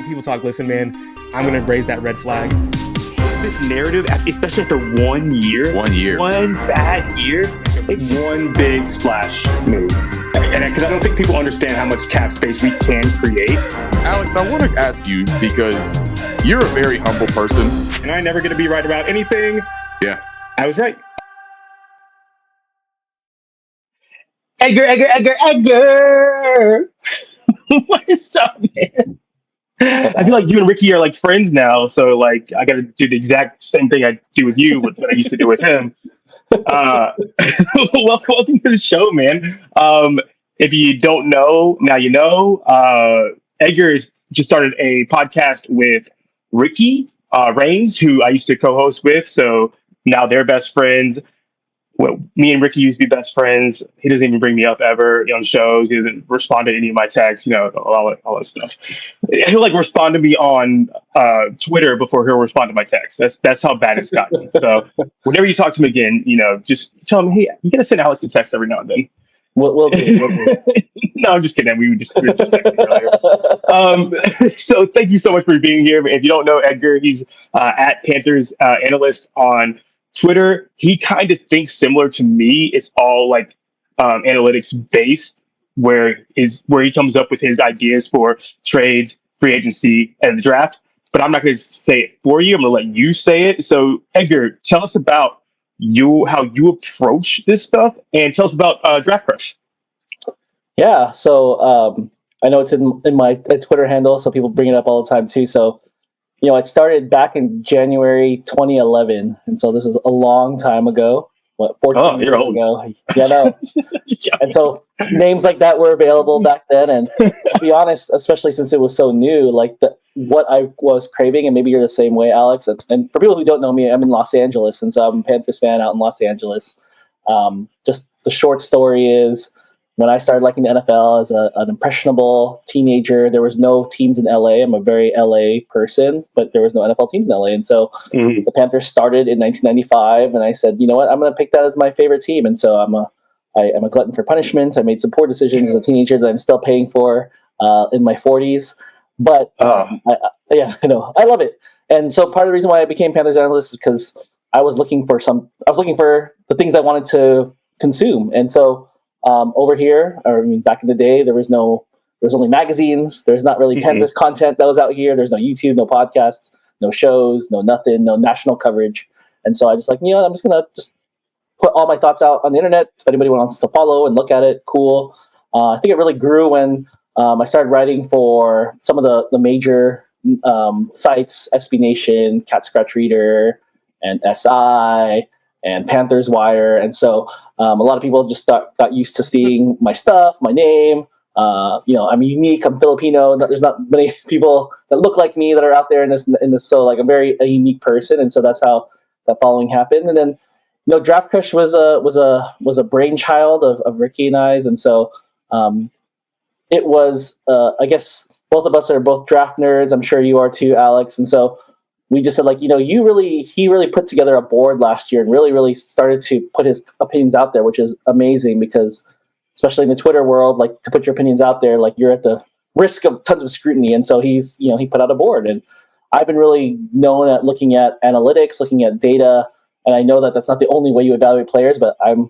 When people talk, listen, man, I'm going to raise that red flag. This narrative, especially after 1 year. 1 year. One bad year. It's one big splash move. And because I don't think people understand how much cap space we can create. Alex, I want to ask you, because you're a very humble person. And I'm never going to be right about anything. Yeah. I was right. Edgar! What is up, man? I feel like you and Ricky are like friends now, so like I got to do the exact same thing I do with you, what I used to do with him. Welcome to the show, man. If you don't know, now you know. Edgar has just started a podcast with Ricky Rains, who I used to co-host with, so now they're best friends. Well, me and Ricky used to be best friends. He doesn't even bring me up ever on shows. He doesn't respond to any of my texts, all that stuff. He'll like respond to me on Twitter before he'll respond to my text. That's how bad it's gotten. So whenever you talk to him again, just tell him, hey, you gotta send Alex a text every now and then. We'll do. No, I'm just kidding. We were just texting earlier. So thank you so much for being here. If you don't know Edgar, he's at Panthers analyst on Twitter. He kind of thinks similar to me. It's all like analytics based, where he comes up with his ideas for trades, free agency, and the draft. But I'm not going to say it for you. I'm going to let you say it. So Edgar, tell us about how you approach this stuff, and tell us about Draft Crush. Yeah, so I know it's in my Twitter handle, so people bring it up all the time too. So it started back in January 2011, and so this is a long time ago. 14 years ago? Yeah, no. And so names like that were available back then, and to be honest, especially since it was so new, like what I was craving, and maybe you're the same way, Alex. And for people who don't know me, I'm in Los Angeles, and so I'm a Panthers fan out in Los Angeles. Just the short story is, when I started liking the NFL as an impressionable teenager, there was no teams in LA. I'm a very LA person, but there was no NFL teams in LA. And so the Panthers started in 1995, and I said, you know what, I'm going to pick that as my favorite team. And so I'm a glutton for punishment. I made some poor decisions as a teenager that I'm still paying for in my 40s. But I know, I love it. And so part of the reason why I became Panthers analyst is because I was looking for the things I wanted to consume. And so over here, back in the day, there was only magazines. There's not really Panthers content that was out here. There's no YouTube, no podcasts, no shows, no nothing, no national coverage. And so I just I'm just going to just put all my thoughts out on the internet. If anybody wants to follow and look at it, cool. I think it really grew when I started writing for some of the major sites, SB Nation, Cat Scratch Reader, and SI, and Panthers Wire. And so a lot of people just got used to seeing my stuff, my name. I'm unique. I'm Filipino. There's not many people that look like me that are out there in this. So I'm a unique person. And so that's how that following happened. And then, Draft Crush was a brainchild of Ricky and I's. And so it was, I guess both of us are both draft nerds. I'm sure you are too, Alex. And so we just said, he really put together a board last year and really, really started to put his opinions out there, which is amazing because, especially in the Twitter world, to put your opinions out there, you're at the risk of tons of scrutiny. And so he put out a board, and I've been really known at looking at analytics, looking at data. And I know that that's not the only way you evaluate players, but I'm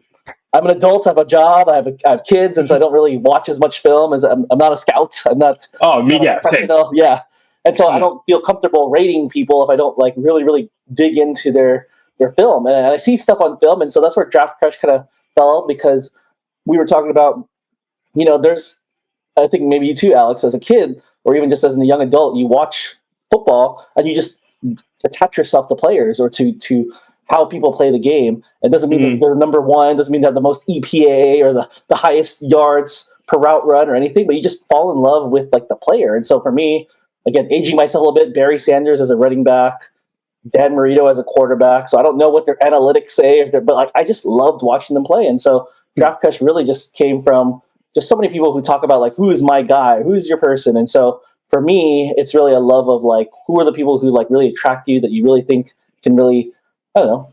an adult. I have a job. I have kids, and so I don't really watch as much film as I'm not a scout. I'm not. Oh, me, yeah, professional. Yeah. And so I don't feel comfortable rating people if I don't really, really dig into their film. And I see stuff on film. And so that's where Draft Crush kind of fell, because we were talking about, there's, I think maybe you too, Alex, as a kid, or even just as a young adult, you watch football and you just attach yourself to players or to how people play the game. It doesn't mean that they're number one, doesn't mean they have the most EPA or the highest yards per route run or anything, but you just fall in love with the player. And so for me, again, aging myself a little bit, Barry Sanders as a running back, Dan Marino as a quarterback. So I don't know what their analytics say, but I just loved watching them play. And so Draft Crush really just came from just so many people who talk about who is my guy, who's your person. And so for me, it's really a love of who are the people who really attract you, that you really think can really,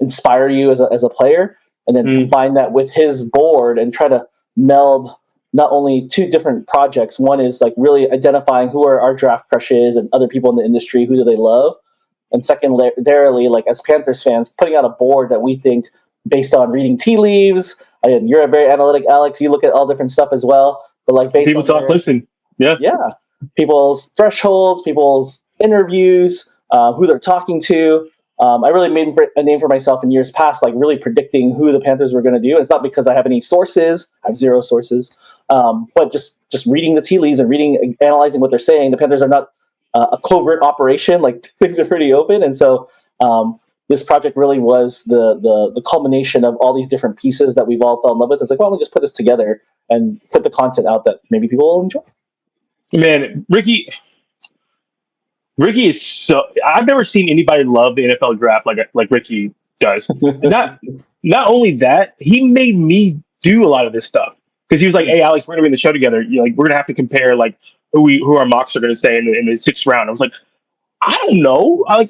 inspire you as a player, and then combine that with his board and try to meld not only two different projects. One is like really identifying who are our draft crushes and other people in the industry, who do they love, and secondarily, like as Panthers fans, putting out a board that we think based on reading tea leaves. And you're a very analytic, Alex. You look at all different stuff as well, but like based People on talk, listen. Yeah. People's thresholds, people's interviews, who they're talking to. I really made a name for myself in years past, like really predicting who the Panthers were going to do. And it's not because I have any sources; I have zero sources, but just reading the tea leaves and analyzing what they're saying. The Panthers are not a covert operation; like things are pretty open, and so this project really was the culmination of all these different pieces that we've all fell in love with. It's like, well, we just put this together and put the content out that maybe people will enjoy. Man, Ricky is so. I've never seen anybody love the NFL draft like Ricky does. Not only that, he made me do a lot of this stuff because he was like, "Hey, Alex, we're gonna be in the show together. We're gonna have to compare like who our mocks are gonna say in the 6th round." I was like, I don't know. I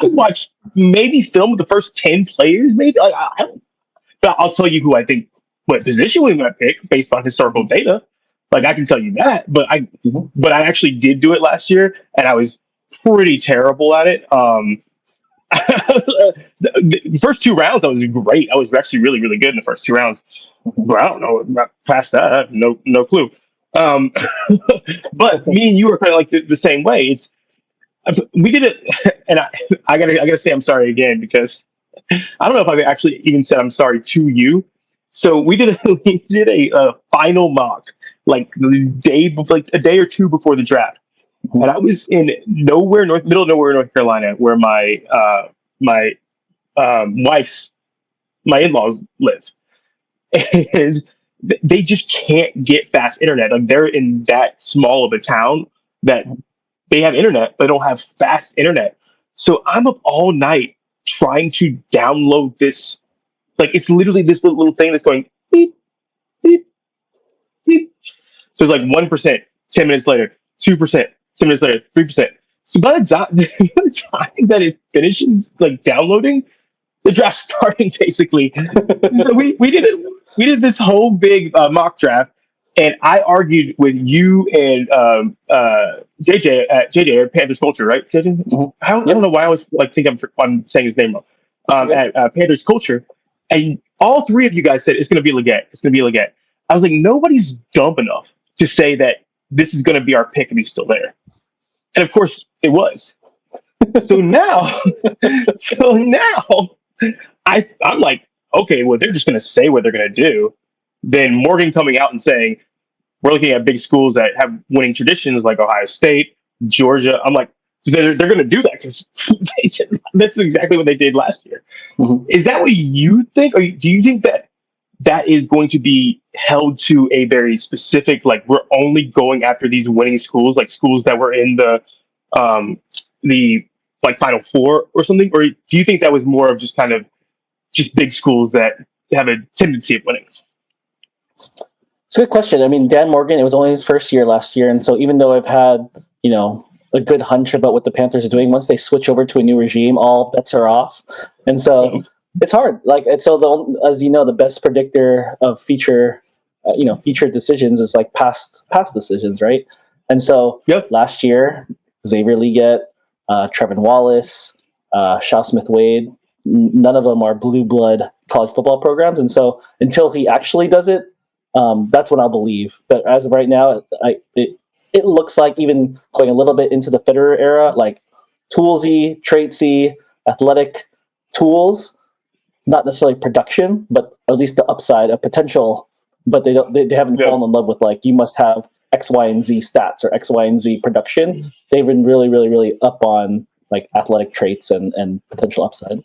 watched maybe film of the first 10 players, maybe. But I'll tell you who I think what position we might pick based on historical data. Like I can tell you that, but I actually did do it last year, and I was pretty terrible at it. The first 2 rounds, I was great. I was actually really, really good in the first 2 rounds. But I don't know. Not past that, I have no clue. But me and you are kind of like the same way. We did it, and I gotta say I'm sorry again because I don't know if I've actually even said I'm sorry to you. So we did a final mock like the day, like a day or two before the draft, and I was in middle of nowhere, North Carolina, where my wife's in-laws live, and they just can't get fast internet. Like they're in that small of a town that they have internet, but they don't have fast internet. So I'm up all night trying to download this. Like it's literally this little thing that's going beep, beep, beep. So it's like 1%, 10 minutes later, 2%, 10 minutes later, 3%. So by the time that it finishes like downloading, the draft's starting basically. So we did this whole big mock draft. And I argued with you and JJ at Panthers Culture, right? JJ? Mm-hmm. I don't know why I was like think I'm saying his name wrong. At Panthers Culture, and all 3 of you guys said it's going to be Leggett. It's going to be Leggett. I was like, nobody's dumb enough to say that this is going to be our pick if he's still there. And of course, it was. So now, I'm like, okay, well, they're just going to say what they're going to do. Then Morgan coming out and saying, we're looking at big schools that have winning traditions like Ohio State, Georgia. I'm like, so they're going to do that because that's exactly what they did last year. Mm-hmm. Is that what you think? Or do you think that is going to be held to a very specific, like we're only going after these winning schools, like schools that were in the like Final Four or something? Or do you think that was more of just kind of just big schools that have a tendency of winning? It's a good question. I mean, Dan Morgan, it was only his first year last year. And so even though I've had, a good hunch about what the Panthers are doing, once they switch over to a new regime, all bets are off. And so it's hard. As you know, the best predictor of future decisions is like past decisions, right? And so Last year, Xavier Leggett, Trevin Wallace, Shaw Smith-Wade, none of them are blue blood college football programs. And so until he actually does it, that's what I'll believe. But as of right now, it looks like even going a little bit into the Federer era, like toolsy, traitsy, athletic tools, not necessarily production, but at least the upside of potential. But they haven't fallen in love with like you must have X, Y, and Z stats or X, Y, and Z production. They've been really, really, really up on like athletic traits and potential upside.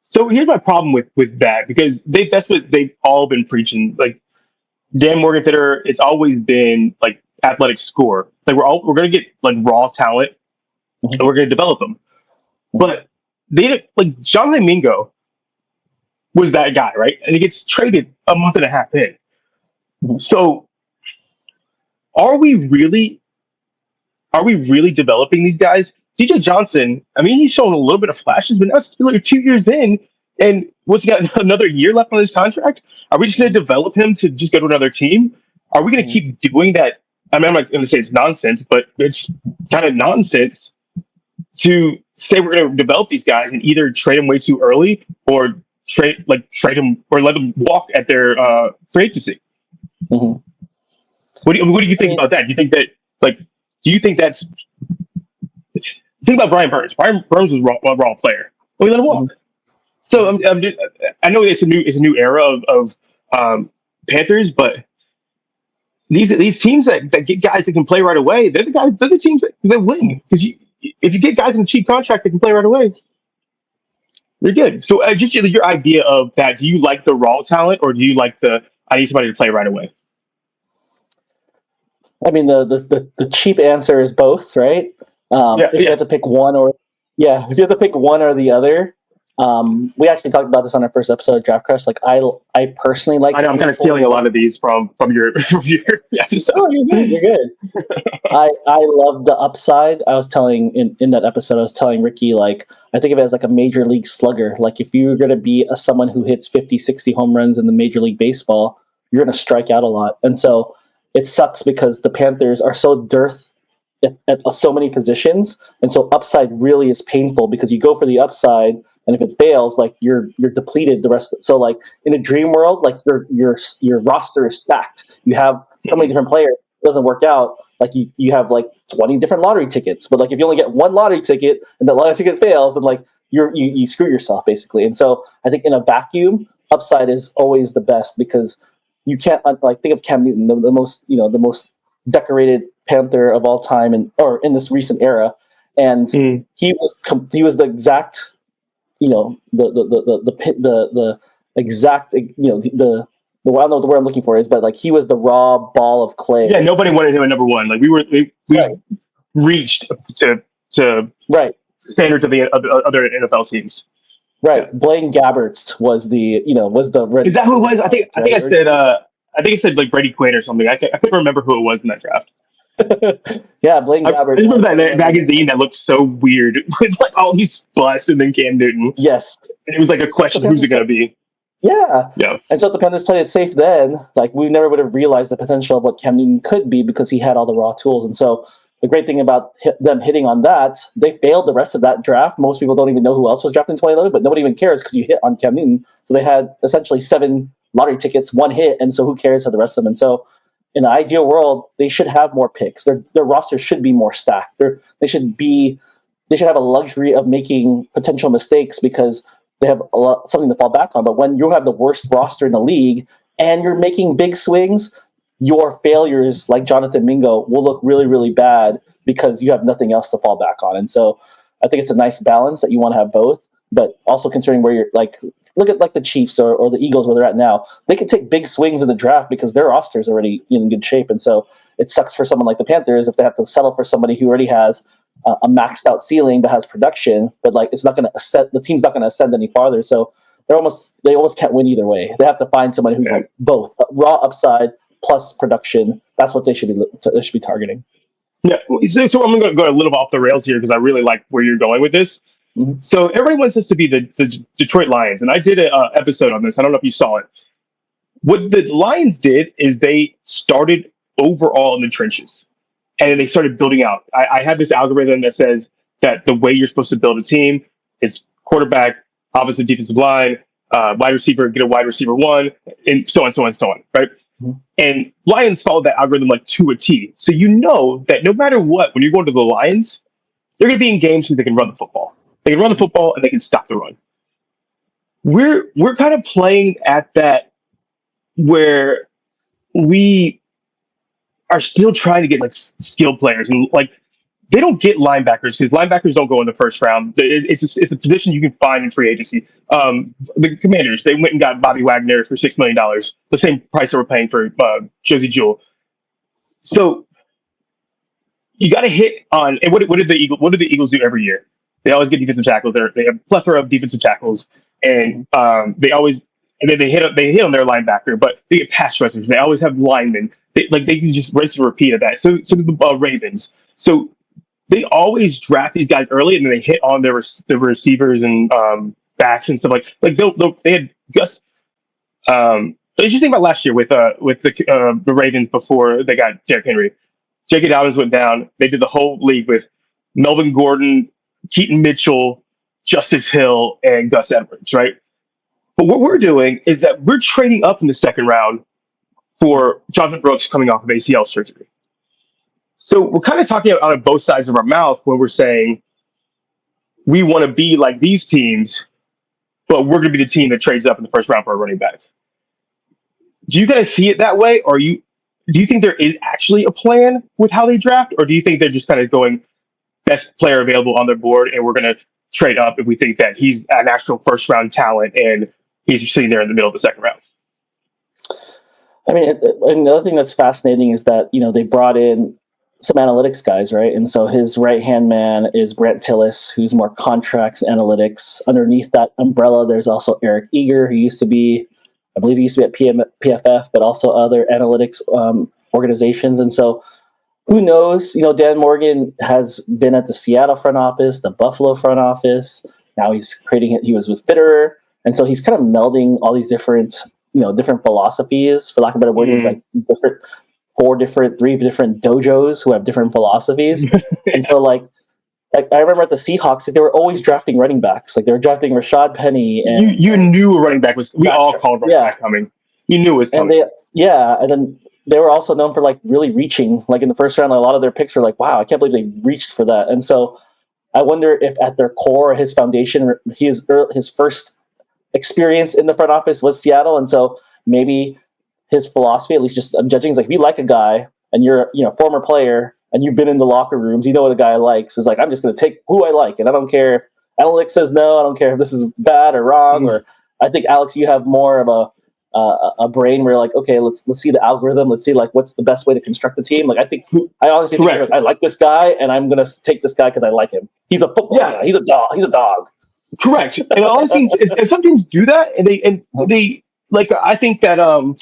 So here's my problem with that because that's what they've all been preaching. Like Dan Morgan Fitterer, it's always been like athletic score. Like we're gonna get like raw talent and we're gonna develop them. But they like John Salmingo was that guy, right? And he gets traded a month and a half in. So are we really developing these guys? DJ Johnson, I mean, he's shown a little bit of flashes, but now it's like 2 years in, and what's he got another year left on his contract? Are we just going to develop him to just go to another team? Are we going to keep doing that? I mean, I'm not going to say it's nonsense, but it's kind of nonsense to say we're going to develop these guys and either trade them way too early or trade them or let them walk at their free agency. Mm-hmm. What do you think about that? Do you think that do you think that's think about Brian Burns? Brian Burns was a raw player. We let him walk. Mm-hmm. So I know it's a new era of Panthers, but these teams that get guys that can play right away, they're the teams that win. Because if you get guys in a cheap contract that can play right away, you're good. So just your idea of that, do you like the raw talent or do you like I need somebody to play right away? I mean, the cheap answer is both, right? If you have to pick one or the other, we actually talked about this on our first episode of Draft Crush. Like I personally like. I know I'm kind of stealing a lot of these from your episode. Oh, you're good. You're good. I love the upside. I was telling in that episode, I was telling Ricky, like, I think of it as like a major league slugger. Like if you're going to be someone who hits 50, 60 home runs in the Major League Baseball, you're going to strike out a lot. And so it sucks because the Panthers are so dearth at so many positions, and so upside really is painful because you go for the upside, and if it fails, like you're depleted the rest. So like in a dream world, like your roster is stacked. You have so many different players. It doesn't work out. Like you have like 20 different lottery tickets, but like if you only get one lottery ticket and the lottery ticket fails, then like you screw yourself basically. And so I think in a vacuum, upside is always the best because you can't like think of Cam Newton, the most decorated Panther of all time, or in this recent era, and he was the exact, the exact, I don't know what the word I'm looking for is, but like he was the raw ball of clay. Yeah, nobody wanted him at number one. Like we right. reached to right standards of the other NFL teams. Right, Yeah. Blaine Gabberts was the red. Is that who it was? I think I said like Brady Quinn or something. I couldn't remember who it was in that draft. Yeah, Blaine Gabbert. I remember that magazine that looked so weird with like all these busts and then Cam Newton. Yes, and it was like a question: who's it going to be? Yeah. Yeah. And so if the Panthers played it safe then, like we never would have realized the potential of what Cam Newton could be because he had all the raw tools. And so the great thing about them hitting on that, they failed the rest of that draft. Most people don't even know who else was drafted in 2011, but nobody even cares because you hit on Cam Newton. So they had essentially 7 lottery tickets, 1 hit, and so who cares of the rest of them? And so in an ideal world, they should have more picks. Their roster should be more stacked. They should have a luxury of making potential mistakes because they have something to fall back on. But when you have the worst roster in the league and you're making big swings, your failures, like Jonathan Mingo, will look really, really bad because you have nothing else to fall back on. And so I think it's a nice balance that you want to have both, but also considering where you're like, look at like the Chiefs or the Eagles where they're at now. They can take big swings in the draft because their roster is already in good shape. And so it sucks for someone like the Panthers if they have to settle for somebody who already has a maxed out ceiling but has production, but like it's not going to ascend. The team's not going to ascend any farther. So they almost can't win either way. They have to find somebody who's like both raw upside plus production. That's what they should be targeting. Yeah. So I'm going to go a little off the rails here because I really like where you're going with this. Mm-hmm. So everybody wants this to be the Detroit Lions, and I did an episode on this. I don't know if you saw it. What the Lions did is they started overall in the trenches. And they started building out. I have this algorithm that says that the way you're supposed to build a team is quarterback, obviously defensive line, wide receiver, get a wide receiver 1, and so on, right? Mm-hmm. And Lions followed that algorithm like to a T. So you know that no matter what, when you're going to the Lions, they're going to be in games where they can run the football. They can run the football and they can stop the run. We're kind of playing at that where we are still trying to get like skilled players, and like they don't get linebackers because linebackers don't go in the first round. It's a position you can find in free agency. The Commanders, they went and got Bobby Wagner for $6 million, the same price they were paying for Josie Jewell. So you got to hit on. And what did the Eagles do every year? They always get defensive tackles. They have a plethora of defensive tackles, and they always. And then they hit on their linebacker, but they get pass rushers. They always have linemen. They can just rinse and repeat of that. So the Ravens. So they always draft these guys early, and then they hit on their receivers and backs and stuff like they had Gus. just think about last year with the Ravens before they got Derrick Henry. J.K. Dobbins went down. They did the whole league with Melvin Gordon, Keaton Mitchell, Justice Hill, and Gus Edwards, right? But what we're doing is that we're trading up in the second round for Jonathan Brooks coming off of ACL surgery. So we're kind of talking out of both sides of our mouth when we're saying we want to be like these teams, but we're going to be the team that trades up in the first round for a running back. Do you guys see it that way, or do you think there is actually a plan with how they draft, or do you think they're just kind of going best player available on their board, and we're going to trade up if we think that he's an actual first round talent and he's sitting there in the middle of the second round? I mean, another thing that's fascinating is that, they brought in some analytics guys, right? And so his right-hand man is Brent Tillis, who's more contracts analytics. Underneath that umbrella, there's also Eric Eager, who I believe he used to be at PFF, but also other analytics organizations. And so who knows? Dan Morgan has been at the Seattle front office, the Buffalo front office. Now he's creating it. He was with Fitterer. And so he's kind of melding all these different philosophies, for lack of a better word. It's like three different dojos who have different philosophies. And so like I remember at the Seahawks, they were always drafting running backs. Like they were drafting Rashad Penny. And you knew a running back was. We all called running back coming. You knew it was coming. And then they were also known for like really reaching. Like in the first round, like, a lot of their picks were like, "Wow, I can't believe they reached for that." And so I wonder if at their core, his foundation, his first experience in the front office was Seattle, and so maybe his philosophy, at least just I'm judging, is like, if you like a guy and you're a former player and you've been in the locker rooms, you know what a guy likes, is like, I'm just going to take who I like, and I don't care if analytics says no, I don't care if this is bad or wrong. Or I think, Alex, you have more of a brain where you're like, okay, let's see the algorithm, let's see like what's the best way to construct the team. Like I honestly think like, I like this guy and I'm going to take this guy because I like him. He's a football guy. He's a dog. Correct. And all these things, and some teams do that, and they like. I think that Bill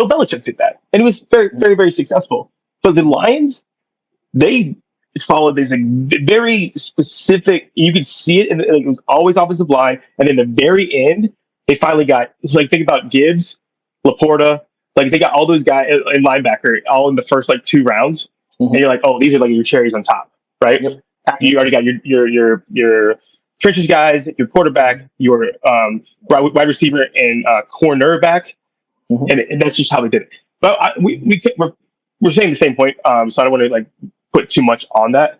Belichick did that, and it was very, very, very successful. But the Lions, they followed this like very specific. You could see it, and it was always offensive line, and then the very end, they finally got like, think about Gibbs, Laporta, like they got all those guys in linebacker all in the first like 2 rounds, and you're like, oh, these are like your cherries on top, right? Yep. You already got your trenches guys, your quarterback, your wide receiver, and cornerback, and that's just how they did it. But we're saying the same point, so I don't want to like put too much on that.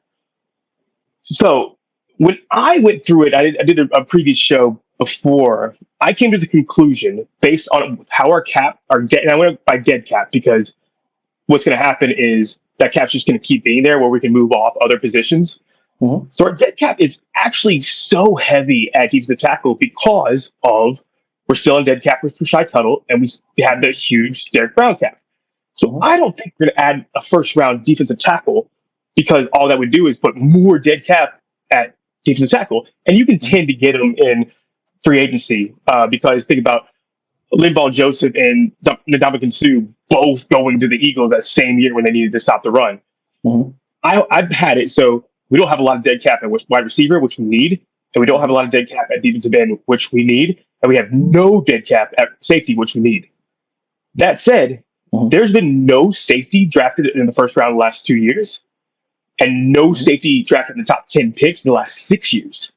So when I went through it, I did a previous show before. I came to the conclusion based on how our cap, and I went by dead cap, because what's going to happen is that cap's just going to keep being there where we can move off other positions. So our dead cap is actually so heavy at defensive tackle because we're still in dead cap with Rashai Tuttle, and we have the huge Derek Brown cap. So I don't think we're going to add a first round defensive tackle, because all that would do is put more dead cap at defensive tackle, and you can tend to get them in free agency because think about Linval Joseph and Ndamukong Suh both going to the Eagles that same year when they needed to stop the run. I've had it so. We don't have a lot of dead cap at wide receiver, which we need, and we don't have a lot of dead cap at defensive end, which we need, and we have no dead cap at safety, which we need. That said, there's been no safety drafted in the first round the last 2 years, and no safety drafted in the top 10 picks in the last 6 years.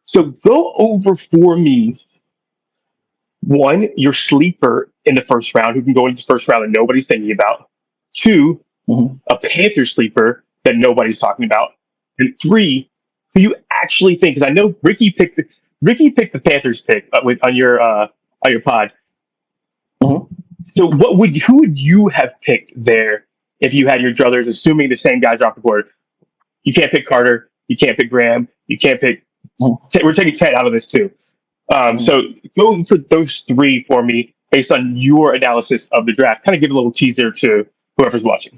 So go over for me, one, your sleeper in the first round, who can go into the first round that nobody's thinking about. 2, a Panther sleeper that nobody's talking about, and 3, who you actually think, because I know Ricky picked the Panthers pick on your pod. So who would you have picked there if you had your druthers, assuming the same guys are off the board? You can't pick Carter, you can't pick Graham, you can't pick. We're taking Ted out of this too. So go for those 3 for me based on your analysis of the draft. Kind of give a little teaser to whoever's watching.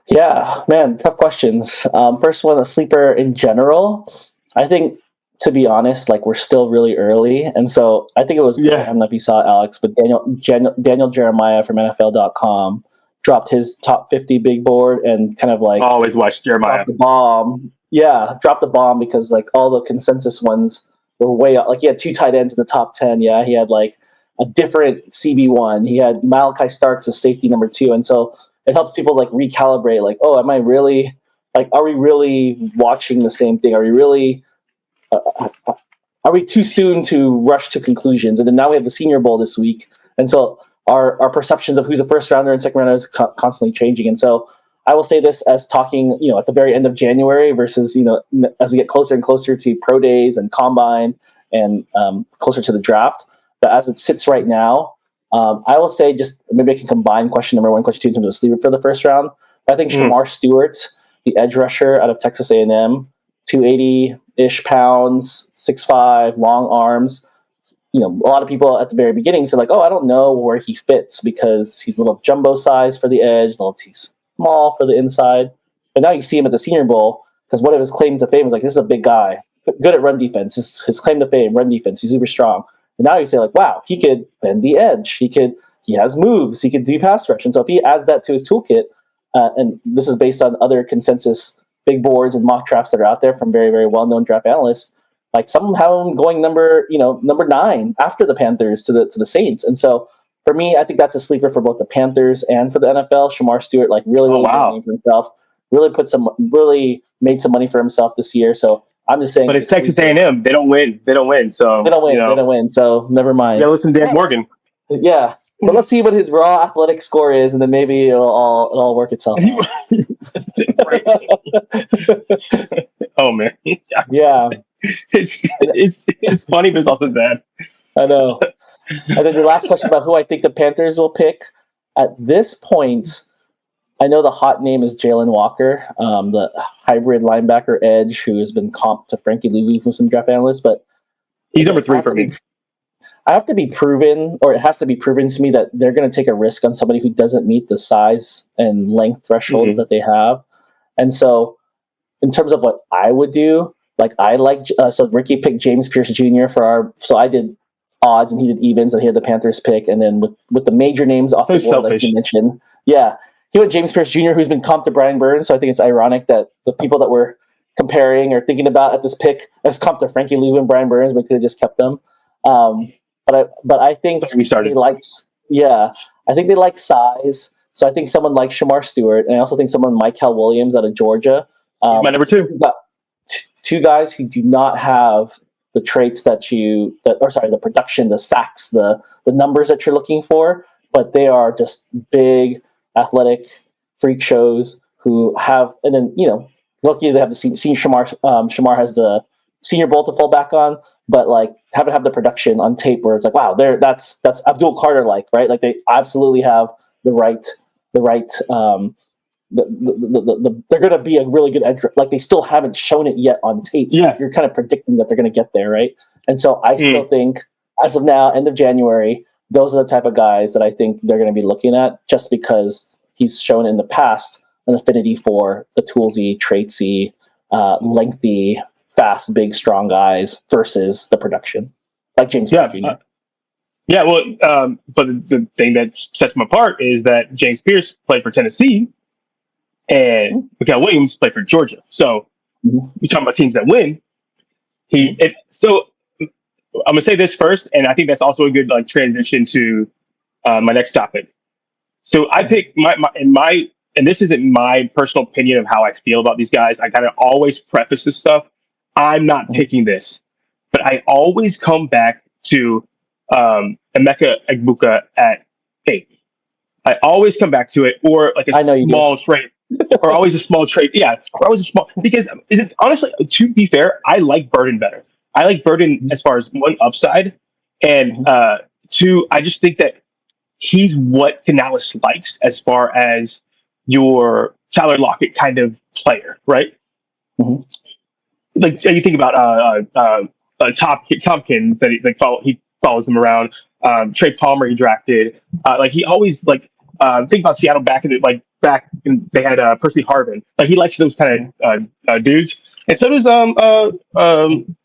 Yeah, man, tough questions. First one, a sleeper in general. I think, to be honest, like we're still really early, and so I think it was. I don't know if you saw Alex, but Daniel Jeremiah from NFL.com dropped his top 50 big board and kind of like always watch Jeremiah drop the bomb. Yeah, drop the bomb because like all the consensus ones were way up. Like he had 2 tight ends in the top 10. Yeah, he had like a different CB1. He had Malachi Starks as safety number 2, and so it helps people like recalibrate. Like, oh, am I really like? Are we really watching the same thing? Are we really? Are we too soon to rush to conclusions? And then now we have the Senior Bowl this week, and so our perceptions of who's a first rounder and second rounder is constantly changing. And so I will say this as talking, at the very end of January versus, as we get closer and closer to pro days and combine and closer to the draft. But as it sits right now, I will say just maybe I can combine question number 1, question 2 in terms of sleeper for the first round. But I think Shamar Stewart, the edge rusher out of Texas A&M, 280-ish pounds, 6'5", long arms. A lot of people at the very beginning said like, oh, I don't know where he fits because he's a little jumbo size for the edge, a little too small for the inside. But now you see him at the Senior Bowl because one of his claims to fame is like, this is a big guy, good at run defense. His claim to fame, run defense. He's super strong. And now you say like, wow, he could bend the edge. He has moves. He could do pass rush. And so if he adds that to his toolkit, and this is based on other consensus big boards and mock drafts that are out there from very, very well-known draft analysts, like some have him going number 9 after the Panthers to the Saints. And so for me, I think that's a sleeper for both the Panthers and for the NFL. Shamar Stewart, like really made money for himself, really made some money for himself this year. So I'm just saying. But it's Texas A&M. They don't win. So they don't win. So never mind. Yeah, listen to Dan Morgan. Yeah. But let's see what his raw athletic score is, and then maybe it'll all work itself out. Oh man. Yeah. It's funny, but it's also sad. I know. And then the last question about who I think the Panthers will pick. At this point, I know the hot name is Jalen Walker, the hybrid linebacker edge who has been comped to Frankie Louis from some draft analysts, but he's number 3 for me. I have to be proven, or it has to be proven to me that they're going to take a risk on somebody who doesn't meet the size and length thresholds that they have. And so in terms of what I would do, like so Ricky picked James Pierce Jr. so I did odds and he did evens and he had the Panthers pick. And then with the major names off the board, like you mentioned, yeah, he went James Pierce Jr., who's been comped to Brian Burns. So I think it's ironic that the people that we're comparing or thinking about at this pick as comped to Frankie Louis and Brian Burns, we could have just kept them. But I think I think they like size. So I think someone like Shamar Stewart, and I also think someone Michael Williams out of Georgia. My number 2. Got 2 guys who do not have the traits the production, the sacks, the numbers that you're looking for, but they are just big, athletic freak shows who have, and then lucky they have the senior Shamar. Shamar has the Senior Bowl to fall back on, but like have the production on tape where it's like, wow, that's Abdul Carter like, right? Like they absolutely have the right they're going to be a really good edge. Like they still haven't shown it yet on tape. Yeah, you're kind of predicting that they're going to get there, right? And so I still think, as of now, end of January, those are the type of guys that I think they're going to be looking at, just because he's shown in the past an affinity for the toolsy, traitsy, lengthy, fast, big, strong guys versus the production, like James Pierce Jr. But the thing that sets him apart is that James Pierce played for Tennessee and Michael Williams played for Georgia. So we're talking about teams that win. So I'm gonna say this first, and I think that's also a good transition to my next topic. So I picked and this isn't my personal opinion of how I feel about these guys. I kind of always preface this stuff. I'm not picking this, but I always come back to Emeka Egbuka at 8. I always come back to it, or like a small trade, or always a small trade. Yeah, or always a small, because honestly, to be fair, I like Burden better. I like Burden as far as one upside, and 2, I just think that he's what Canales likes as far as your Tyler Lockett kind of player, right? Like you think about Tompkins that he follows him around. Trey Palmer he drafted. He always think about Seattle back in they had Percy Harvin. Like he likes those kind of dudes, and so does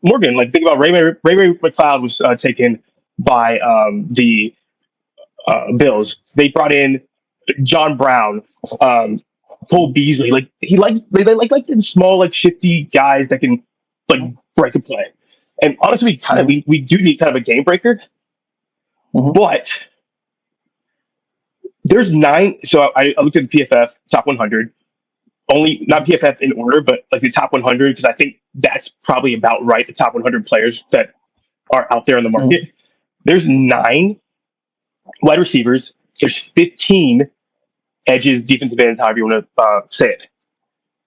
Morgan. Like think about Ray McLeod was taken by the Bills. They brought in John Brown, Cole Beasley. Like they like the small shifty guys that can break a play. And honestly, we do need kind of a game breaker. But there's 9. So I looked at the PFF top 100. Only not PFF in order, but like the top 100, because I think that's probably about right. The top 100 players that are out there in the market. There's 9 wide receivers. There's 15 edges, defensive ends, however you want to say it.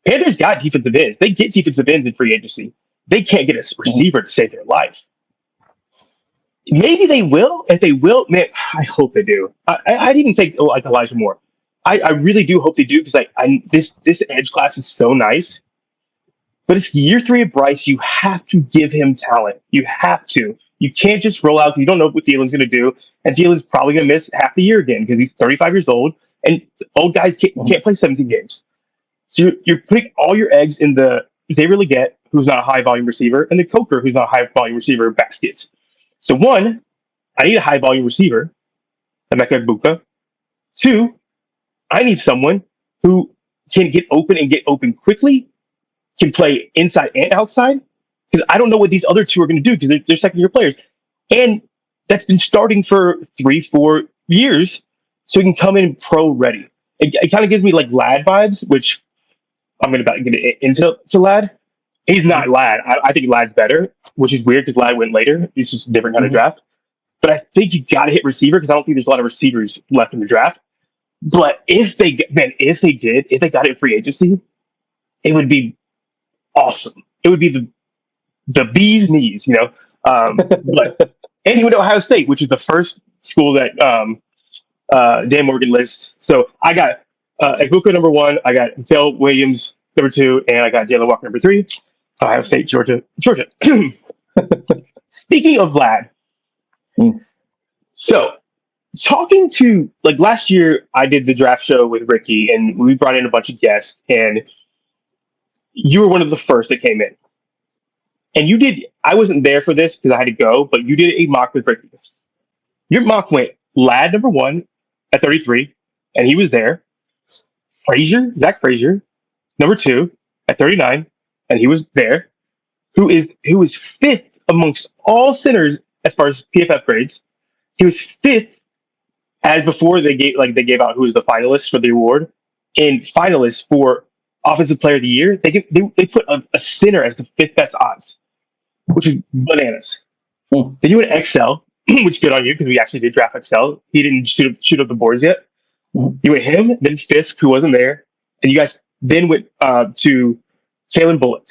Panthers got defensive ends. They get defensive ends in free agency. They can't get a receiver to save their life. Maybe they will. If they will, man, I hope they do. I'd even take like Elijah Moore. I really do hope they do, because this edge class is so nice. But it's year 3 of Bryce. You have to give him talent. You have to. You can't just roll out. You don't know what Thielen's going to do, and Thielen's probably going to miss half the year again because he's 35 years old, and old guys can't play 17 games. So you're putting all your eggs in the Xavier Legette, who's not a high volume receiver, and the Coker, who's not a high volume receiver, baskets. So 1, I need a high volume receiver, Emeka Egbuka. 2, I need someone who can get open quickly, can play inside and outside, because I don't know what these other 2 are going to do, because they're second-year players. And that's been starting for 3-4 years, so he can come in pro-ready. It kind of gives me like Lad vibes, which I'm going to get into Lad. He's not Lad. I think Lad's better, which is weird because Lad went later. He's just a different kind of draft. But I think you got to hit receiver, because I don't think there's a lot of receivers left in the draft. But if they got it in free agency, it would be awesome. It would be the bee's knees, you know. But and he went to Ohio State, which is the first school that Dan Morgan lists. So I got Egbuka number 1, I got Dale Williams number 2, and I got Jalen Walker number 3. Ohio State, Georgia. Speaking of Lad, so talking to, like, last year I did the draft show with Ricky, and we brought in a bunch of guests, and you were one of the first that came in. And you did, I wasn't there for this because I had to go, but you did a mock with Ricky. Your mock went Lad number 1 at 33, and he was there. Zach Frazier, number 2 at 39, and he was there. Who is 5th amongst all centers as far as PFF grades. He was 5th as before they gave out who was the finalist for the award, and finalists for Offensive Player of the Year. They put a center as the 5th best odds, which is bananas. Then you went Excel, which is good on you because we actually did draft Excel. He didn't shoot up the boards yet. You went him, then Fisk, who wasn't there, and you guys then went to Kalen Bullock.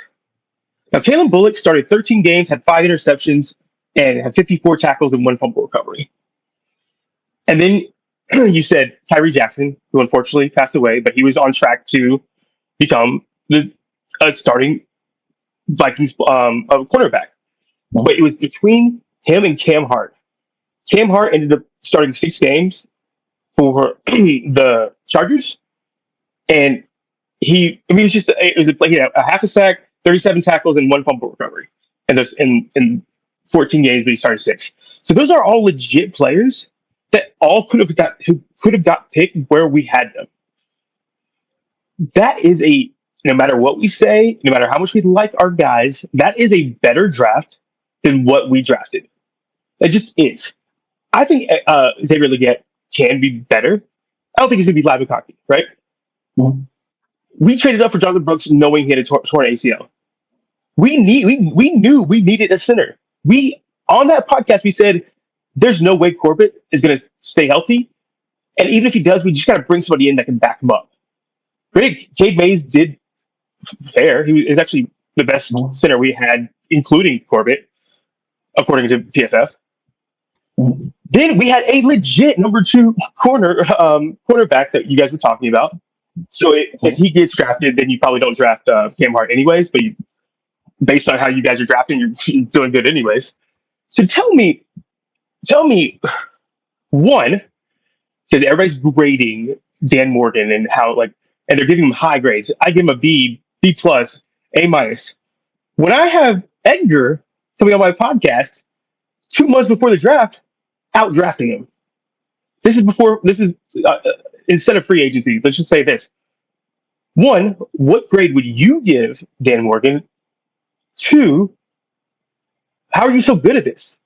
Now, Kalen Bullock started 13 games, had 5 interceptions, and had 54 tackles and 1 fumble recovery. And then you said Tyree Jackson, who unfortunately passed away, but he was on track to become the starting Vikings cornerback. But it was between him and Cam Hart. Cam Hart ended up starting 6 games for the Chargers, and it was like a half a sack, 37 tackles, and 1 fumble recovery, and there's in 14 games, but he started 6. So those are all legit players that all could have got picked where we had them. That is no matter what we say, no matter how much we like our guys, that is a better draft than what we drafted. It just is. I think Xavier Legette can be better. I don't think he's going to be live and cocky, right? Mm-hmm. We traded up for Jonathan Brooks knowing he had a torn ACL. We knew we needed a center. On that podcast, we said there's no way Corbett is going to stay healthy. And even if he does, we just got to bring somebody in that can back him up. Cade Mays did fair. He is actually the best center we had, including Corbett, according to PFF. Mm-hmm. Then we had a legit number 2 cornerback that you guys were talking about. So if he gets drafted, then you probably don't draft Cam Hart anyways. But based on how you guys are drafting, you're doing good anyways. So tell me, one, because everybody's grading Dan Morgan and and they're giving him high grades. I give him a B, B+, A-. When I have Edgar coming on my podcast 2 months before the draft, out drafting him. This is instead of free agency. Let's just say this. 1, what grade would you give Dan Morgan? 2, how are you so good at this?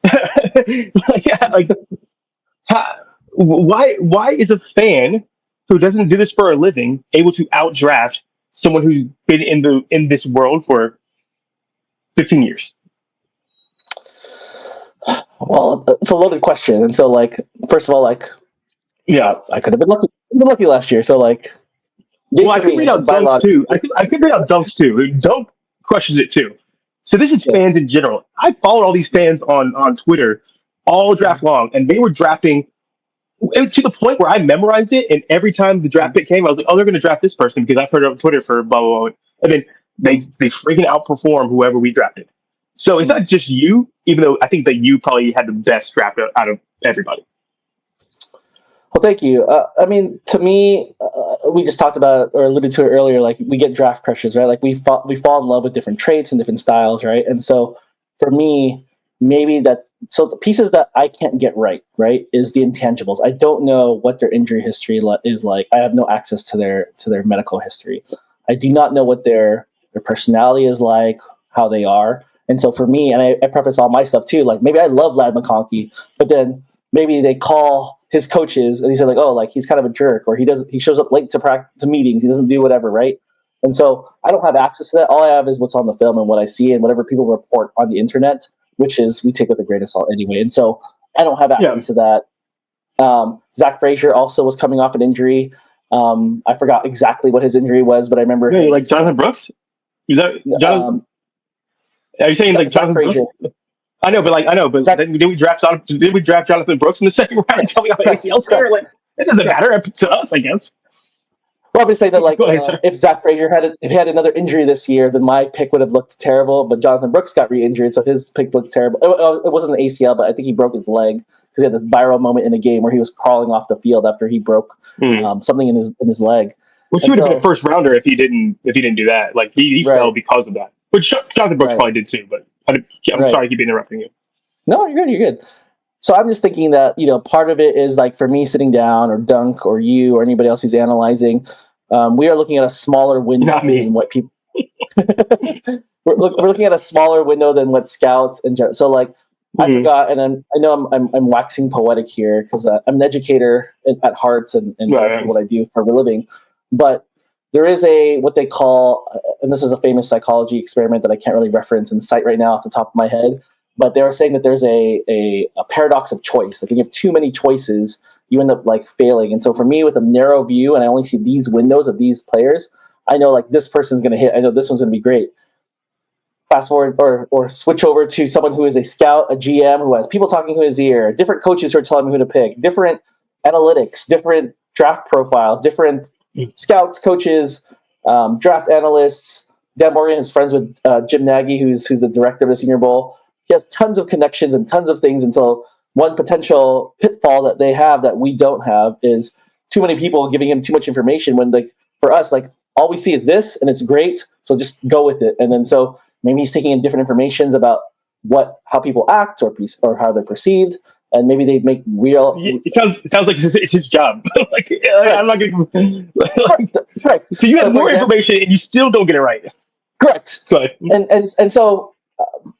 How, why is a fan who doesn't do this for a living able to outdraft someone who's been in this world for 15 years? Well, it's a loaded question, and so like, first of all, like, Yeah. I could have been lucky. Been lucky last year, so like, Well, I could read out dunks too. I could read out dunks too. Dunk questions it too. So this is fans in general. I followed all these fans on Twitter all draft long, and they were drafting to the point where I memorized it. And every time the draft pick came, I was like, "Oh, they're going to draft this person because I've heard it on Twitter for blah blah blah." And then they freaking outperform whoever we drafted. So it's not just you, even though I think that you probably had the best draft out of everybody. Well, thank you. I mean, to me, we just talked about or alluded to it earlier. Like, we get draft crushes, right? Like, we fall in love with different traits and different styles, right? And so, for me, maybe so the pieces that I can't get right, is the intangibles. I don't know what their injury history is like. I have no access to their medical history. I do not know what their personality is like, how they are. And so for me, and I preface all my stuff too, like, maybe I love Lad McConkey, but then maybe they call his coaches and he said, like, oh, like, he's kind of a jerk, or he shows up late to meetings, he doesn't do whatever, right? And so I don't have access to that. All I have is what's on the film and what I see and whatever people report on the internet, which is we take with a grain of salt anyway. And so I don't have access to that. Zach Frazier also was coming off an injury. I forgot exactly what his injury was, but I remember like Jonathan Brooks. Is that Jonathan? Are you saying like Jonathan Frazier? Brooks? I know, but Zach, did we draft Jonathan Brooks in the second round coming off an ACL tear? Like, it doesn't matter to us, I guess. Well, I'm just saying that, like, if Zach Frazier had another injury this year, then my pick would have looked terrible. But Jonathan Brooks got re-injured, so his pick looks terrible. It wasn't an ACL, but I think he broke his leg because he had this viral moment in the game where he was crawling off the field after he broke something in his leg. Which he would have been a first rounder if he didn't do that. Like, he fell because of that. Which Jonathan Brooks probably did too. But I'm sorry to keep interrupting you. No, you're good. You're good. So I'm just thinking that, part of it is, like, for me sitting down, or Dunk or you or anybody else who's analyzing, we are looking at a smaller window than what people. we're looking at a smaller window than what scouts and so, like, I forgot, and I know I'm waxing poetic here because I'm an educator at heart, and that's what I do for a living. But there is what they call, and this is a famous psychology experiment that I can't really reference and cite right now off the top of my head, but they were saying that there's a paradox of choice. Like, when you have too many choices, you end up, like, failing. And so for me, with a narrow view, and I only see these windows of these players, I know, like, this person's going to hit. I know this one's going to be great. Fast forward or switch over to someone who is a scout, a GM, who has people talking to his ear, different coaches who are telling him who to pick, different analytics, different draft profiles, different scouts, coaches, draft analysts. Dan Morgan is friends with Jim Nagy, who's the director of the Senior Bowl. He has tons of connections and tons of things. And so one potential pitfall that they have that we don't have is too many people giving him too much information when, like, for us, like, all we see is this and it's great. So just go with it. And then so maybe he's taking in different informations about how people act or how they're perceived. And maybe they make real. It sounds like it's his job. Like, I'm not going to. Correct. So you have more information and you still don't get it right. Correct. Go ahead. And so,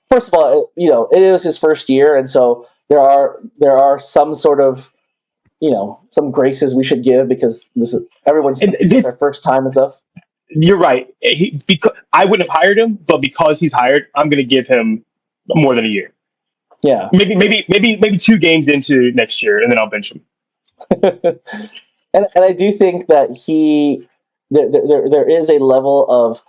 first of all, it is his first year, and so there are some sort of, some graces we should give because everyone's their first time and stuff. You're right. Because I wouldn't have hired him, but because he's hired, I'm going to give him more than a year. Yeah. Maybe 2 games into next year, and then I'll bench him. and I do think that there is a level of,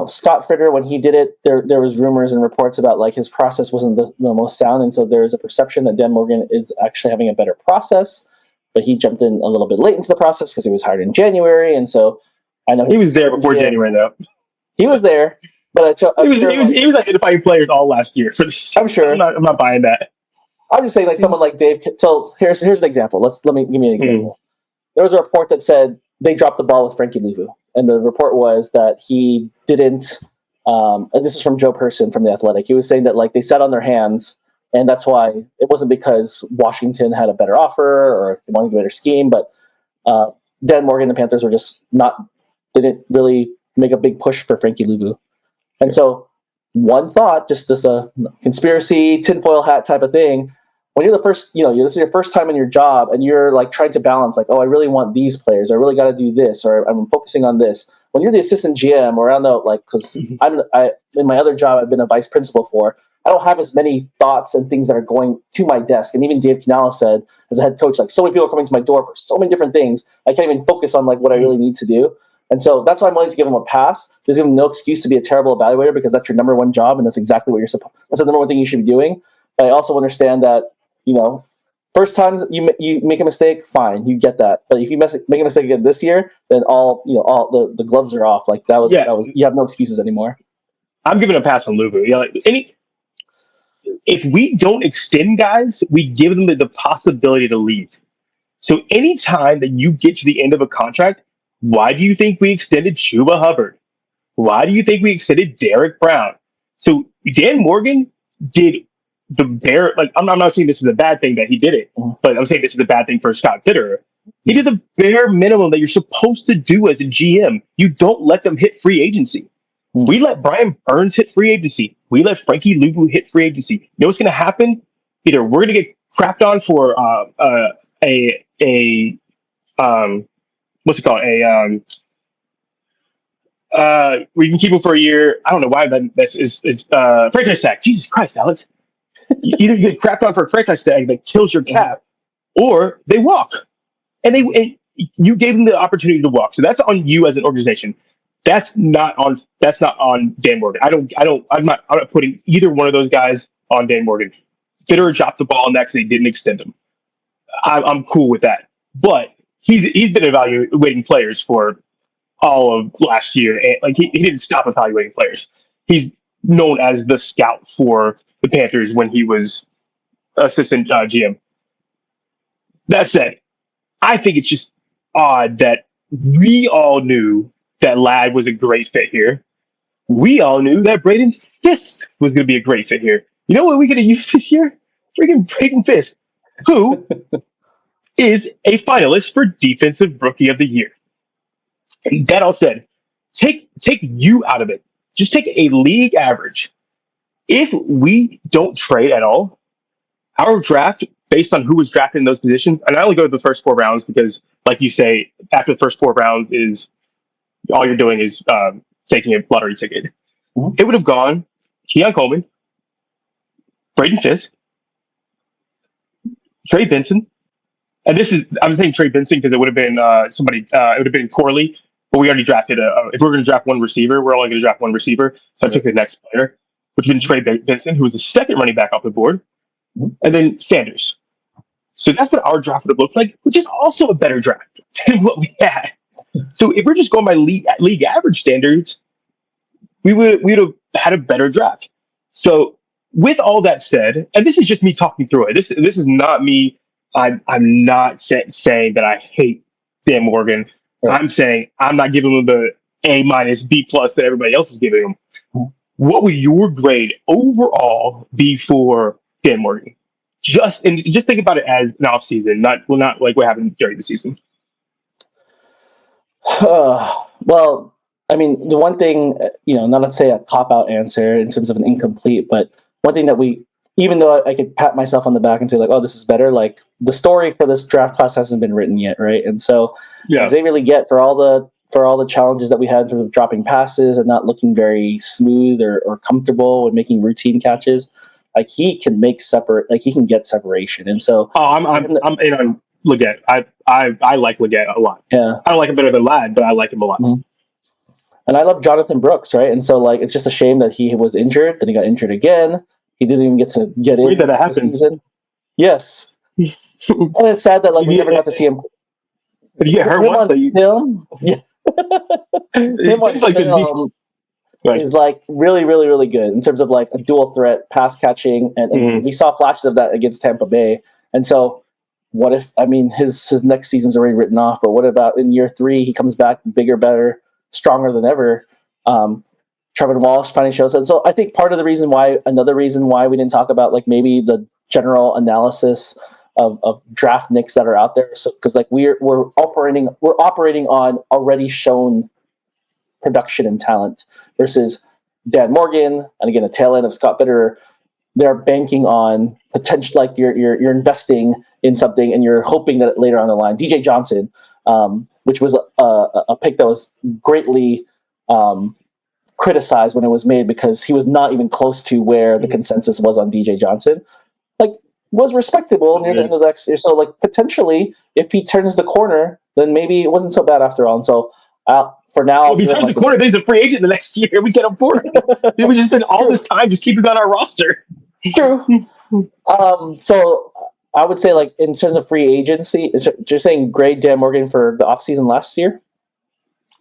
Scott Fritter, when he did it, there was rumors and reports about, like, his process wasn't the most sound, and so there's a perception that Dan Morgan is actually having a better process, but he jumped in a little bit late into the process because he was hired in January, and so I know he was there before January, though. He was there, but he was identifying players all last year for this. I'm sure. I'm not buying that. I'm just saying, like, someone like Dave. So here's an example. Give me an example. There was a report that said they dropped the ball with Frankie Louvu. And the report was that he didn't, and this is from Joe Person from The Athletic. He was saying that, like, they sat on their hands, and that's why it wasn't because Washington had a better offer or they wanted a better scheme, but Dan Morgan and the Panthers didn't really make a big push for Frankie Louvu. And so one thought, just a conspiracy tinfoil hat type of thing. When you're the first, this is your first time in your job, and you're like trying to balance, like, oh, I really want these players, I really got to do this, or I'm focusing on this. When you're the assistant GM, or I don't know, like, because I in my other job I've been a vice principal for, I don't have as many thoughts and things that are going to my desk. And even Dave Canales said, as a head coach, like, so many people are coming to my door for so many different things, I can't even focus on like what I really need to do. And so that's why I'm willing to give him a pass. There's even no excuse to be a terrible evaluator, because that's your number one job, and that's exactly what that's the number one thing you should be doing. But I also understand that, first times you make a mistake, fine, you get that. But if you make a mistake again this year, then all the gloves are off. Like that was you have no excuses anymore. I'm giving a pass on Luvu. If we don't extend guys, we give them the possibility to leave. So anytime that you get to the end of a contract, why do you think we extended Chuba Hubbard? Why do you think we extended Derek Brown? So Dan Morgan did the bare, like, I'm not saying this is a bad thing that he did it, but I'm saying this is a bad thing for Scott Fitterer. He did the bare minimum that you're supposed to do as a GM. You don't let them hit free agency. We let Brian Burns hit free agency. We let Frankie Luvu hit free agency. You know what's going to happen? Either we're going to get crapped on for what's it called? We can keep him for a year. I don't know why that is franchise tag. Jesus Christ, Alex. Either you get crapped on for a franchise tag that kills your cap, or they walk, and you gave them the opportunity to walk. So that's on you as an organization. That's not on Dan Morgan. I'm not putting either one of those guys on Dan Morgan. Fitterer dropped the ball on that because they didn't extend him. I'm cool with that. But he's been evaluating players for all of last year, and like he didn't stop evaluating players. He's known as the scout for the Panthers when he was assistant GM. That said, I think it's just odd that we all knew that Ladd was a great fit here. We all knew that Braden Fisk was going to be a great fit here. You know what we could have used this year? Freaking Braden Fisk, who is a finalist for Defensive Rookie of the Year. And that all said, take you out of it. Just take a league average. If we don't trade at all, our draft, based on who was drafted in those positions, and I only go to the first 4 rounds because, like you say, after the first 4 rounds is all you're doing is taking a lottery ticket. Mm-hmm. It would have gone Keon Coleman, Braden Fisk, Trey Benson, and I'm saying Trey Benson because it would have been somebody. It would have been Corley, but we already drafted. If we're going to draft one receiver, we're only going to draft one receiver. So I took the next player, which would have been Trey Benson, who was the second running back off the board, and then Sanders. So that's what our draft would have looked like, which is also a better draft than what we had. So if we're just going by league average standards, we would have had a better draft. So with all that said, and this is just me talking through it. This is not me. I'm not saying that I hate Dan Morgan. Right. I'm saying I'm not giving him the A-, B+ that everybody else is giving him. Mm-hmm. What would your grade overall be for Dan Morgan? Just think about it as an off season, not like what happened during the season. Well, I mean, the one thing, not to say a cop-out answer in terms of an incomplete, but one thing that even though I could pat myself on the back and say, like, oh, this is better, like, the story for this draft class hasn't been written yet, right? And so, as they really get for all the challenges that we had in terms of dropping passes and not looking very smooth or comfortable with making routine catches, like, he can get separation. And so, I'm in on Leggett. I like Leggett a lot. Yeah, I don't like him better than Ladd, but I like him a lot. Mm-hmm. And I love Jonathan Brooks, right? And so, like, it's just a shame that he was injured, then he got injured again. He didn't even get to get in that happens. Season. Yes, and it's sad that we never got to see him. Did you get hurt once? Film? Yeah, him on film is like really, really, really good in terms of like a dual threat pass catching, and we saw flashes of that against Tampa Bay. And so, what if his next season's already written off? But what about in year 3 he comes back bigger, better, stronger than ever? Trevor Walsh finally shows it. So I think another reason why we didn't talk about like maybe the general analysis of draft nicks that are out there. So because like we're operating on already shown production and talent versus Dan Morgan, and again, a tail end of Scott Bitter, they're banking on potential, like you're investing in something and you're hoping that later on the line, DJ Johnson, which was a pick that was greatly criticized when it was made because he was not even close to where the consensus was on DJ Johnson. Like, was respectable near the end of the next year. So, like, potentially, if he turns the corner, then maybe it wasn't so bad after all. And so, for now, if he turns the corner, there's a free agent the next year. We can afford it. We just spend all this time just keeping on our roster. True. So I would say, like, in terms of free agency, you're saying grade Dan Morgan for the offseason last year?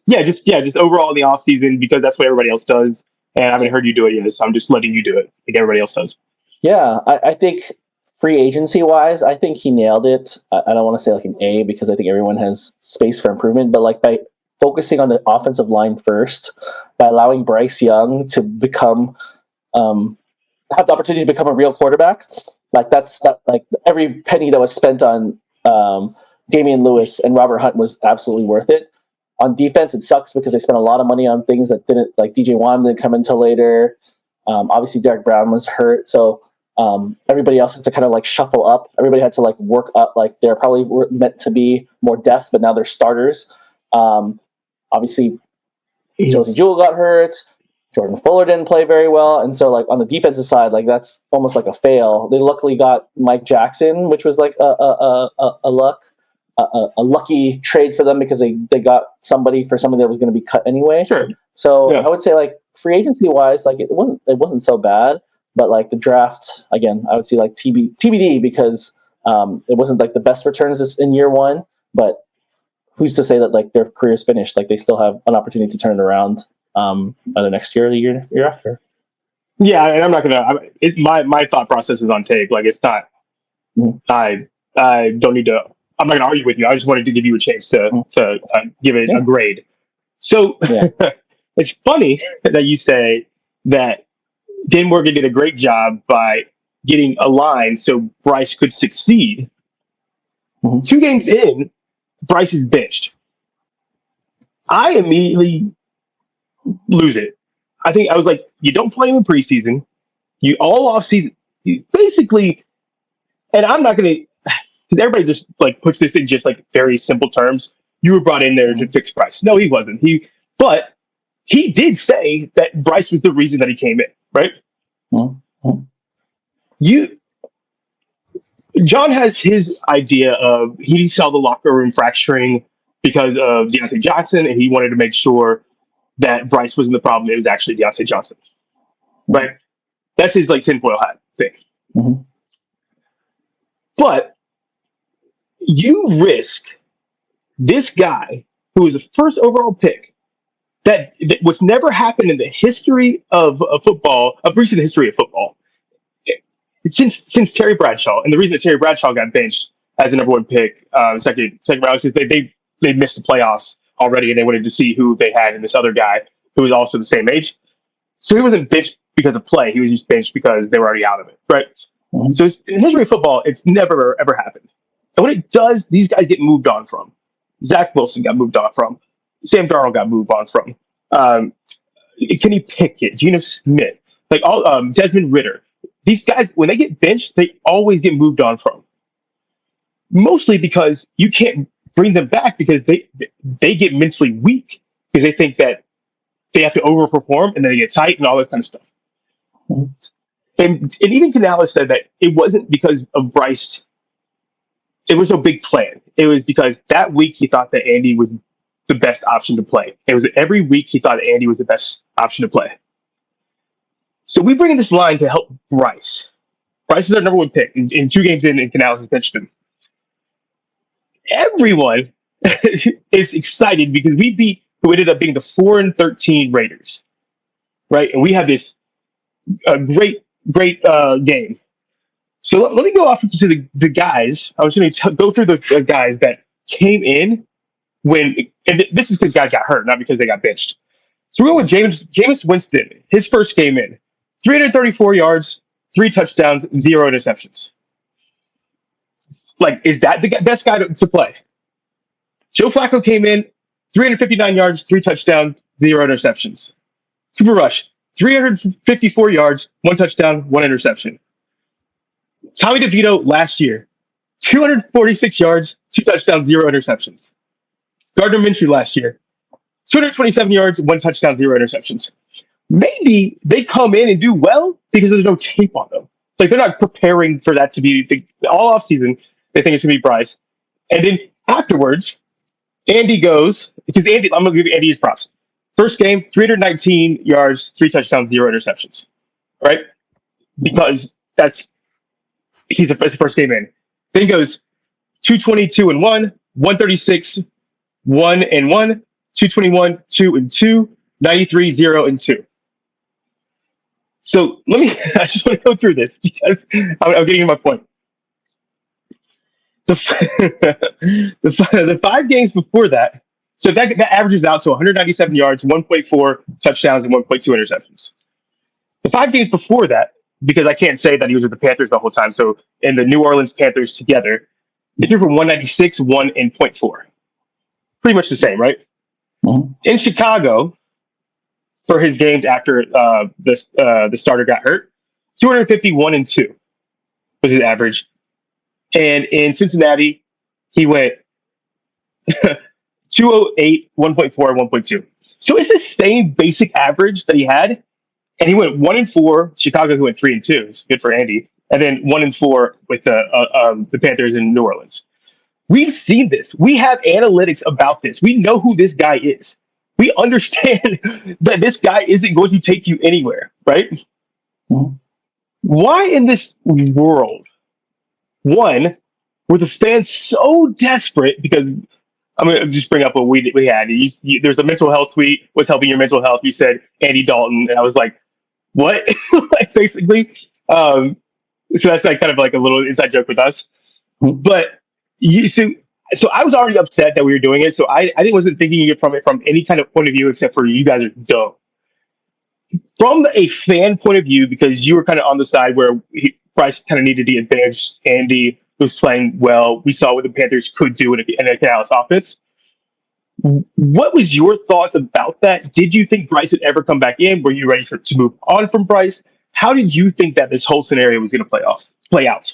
Yeah, just overall in the offseason, because that's what everybody else does. And I haven't heard you do it yet, so I'm just letting you do it like everybody else does. Yeah, I think free agency wise, I think he nailed it. I don't want to say like an A because I think everyone has space for improvement, but like by focusing on the offensive line first, by allowing Bryce Young to become have the opportunity to become a real quarterback, like that's like every penny that was spent on Damian Lewis and Robert Hunt was absolutely worth it. On defense, it sucks because they spent a lot of money on things that didn't, like DJ Wan didn't come until later. Obviously, Derek Brown was hurt, so everybody else had to kind of like shuffle up. Everybody had to like work up. Like they're probably meant to be more depth, but now they're starters. Obviously, Josie Jewell got hurt. Jordan Fuller didn't play very well, and so like on the defensive side, like that's almost like a fail. They luckily got Mike Jackson, which was like a lucky trade for them because they got somebody for somebody that was going to be cut anyway. Sure. So yeah. I would say like free agency wise, like it wasn't so bad, but like the draft again, I would see like TBD because it wasn't like the best returns in year one, but who's to say that like their career's finished? Like they still have an opportunity to turn it around either next year or the year after. Yeah, and I'm not gonna. My thought process is on tape. Like it's not. Mm-hmm. I don't need to. I'm not gonna argue with you. I just wanted to give you a chance to give it a grade. So it's funny that you say that Dan Morgan did a great job by getting a line so Bryce could succeed. Mm-hmm. 2 games in, Bryce is benched. I immediately lose it. I think I was like, you don't play him in preseason. You all off season. You basically, and I'm not going to, because everybody just like puts this in just like very simple terms. You were brought in there to fix Bryce. No, he wasn't. But he did say that Bryce was the reason that he came in, right? Mm-hmm. John has his idea of he saw the locker room fracturing because of Deontay Jackson, and he wanted to make sure that Bryce wasn't the problem. It was actually Deontay Johnson, right? That's his like tinfoil hat thing. Mm-hmm. But you risk this guy who was the first overall pick that was never happened in the history of football, of recent history of football, since Terry Bradshaw. And the reason that Terry Bradshaw got benched as the number 1 pick, second round, is they missed the playoffs already, and they wanted to see who they had in this other guy who was also the same age. So he wasn't benched because of play; he was just benched because they were already out of it, right? Mm-hmm. So in history of football, it's never ever happened. And when it does, these guys get moved on from. Zach Wilson got moved on from. Sam Darnold got moved on from. Kenny Pickett, Geno Smith, like all Desmond Ritter. These guys, when they get benched, they always get moved on from. Mostly because you can't bring them back because they get mentally weak because they think that they have to overperform and then they get tight and all that kind of stuff. Mm-hmm. And even Canales said that it wasn't because of Bryce. It was no big plan. It was because that week he thought that Andy was the best option to play. It was every week he thought Andy was the best option to play. So we bring in this line to help Bryce. Bryce is our number 1 pick. In 2 games in, and Canales has benched him. Everyone is excited because we beat who ended up being the 4-13 Raiders, right? And we have this great game. So let me go off to the guys. I was going to go through the guys that came in when, and this is because guys got hurt, not because they got benched. So we're going with Jameis Winston. His first game in, 334 yards, 3 touchdowns, 0 interceptions. Like, is that the best guy to play? Joe Flacco came in, 359 yards, 3 touchdowns, 0 interceptions. Cooper Rush, 354 yards, 1 touchdown, 1 interception. Tommy DeVito last year, 246 yards, 2 touchdowns, 0 interceptions. Gardner Minshew last year, 227 yards, 1 touchdown, 0 interceptions. Maybe they come in and do well because there's no tape on them. Like they're not preparing for that to be all offseason. They think it's going to be Bryce. And then afterwards, Andy goes, because Andy, I'm going to give Andy his props. First game, 319 yards, 3 touchdowns, 0 interceptions. Right? Because he's the first game in. Then he goes 222 and 1, 136, 1 and 1, 221, 2 and 2, 93, 0 and 2. So I just want to go through this because I'm getting to my point. The 5 games before that, so that averages out to 197 yards, 1.4 touchdowns, and 1.2 interceptions. The 5 games before that, because I can't say that he was with the Panthers the whole time, so in the New Orleans Panthers together, he threw for 196, 1 and 0.4. Pretty much the same, right? Mm-hmm. In Chicago, for his games after the starter got hurt, 251 and 2 was his average. And in Cincinnati, he went 208, 1.4, 1.2. So it's the same basic average that he had. And he went 1 and 4. Chicago, he went 3 and 2. It's good for Andy. And then 1 and 4 with the Panthers in New Orleans. We've seen this. We have analytics about this. We know who this guy is. We understand that this guy isn't going to take you anywhere, right? Mm-hmm. Why in this world, one, were the fans so desperate? Because I'm going to just bring up what we had. There's a mental health tweet. What's helping your mental health? You said Andy Dalton. And I was like, what? Like, basically. So that's like kind of like a little inside joke with us. Mm-hmm. But so I was already upset that we were doing it. So I wasn't thinking it from any kind of point of view except for you guys are dumb. From a fan point of view, because you were kind of on the side where Bryce kind of needed the advantage. Andy was playing well. We saw what the Panthers could do in a Canales offense. What was your thoughts about that? Did you think Bryce would ever come back in? Were you ready to move on from Bryce? How did you think that this whole scenario was going to play out?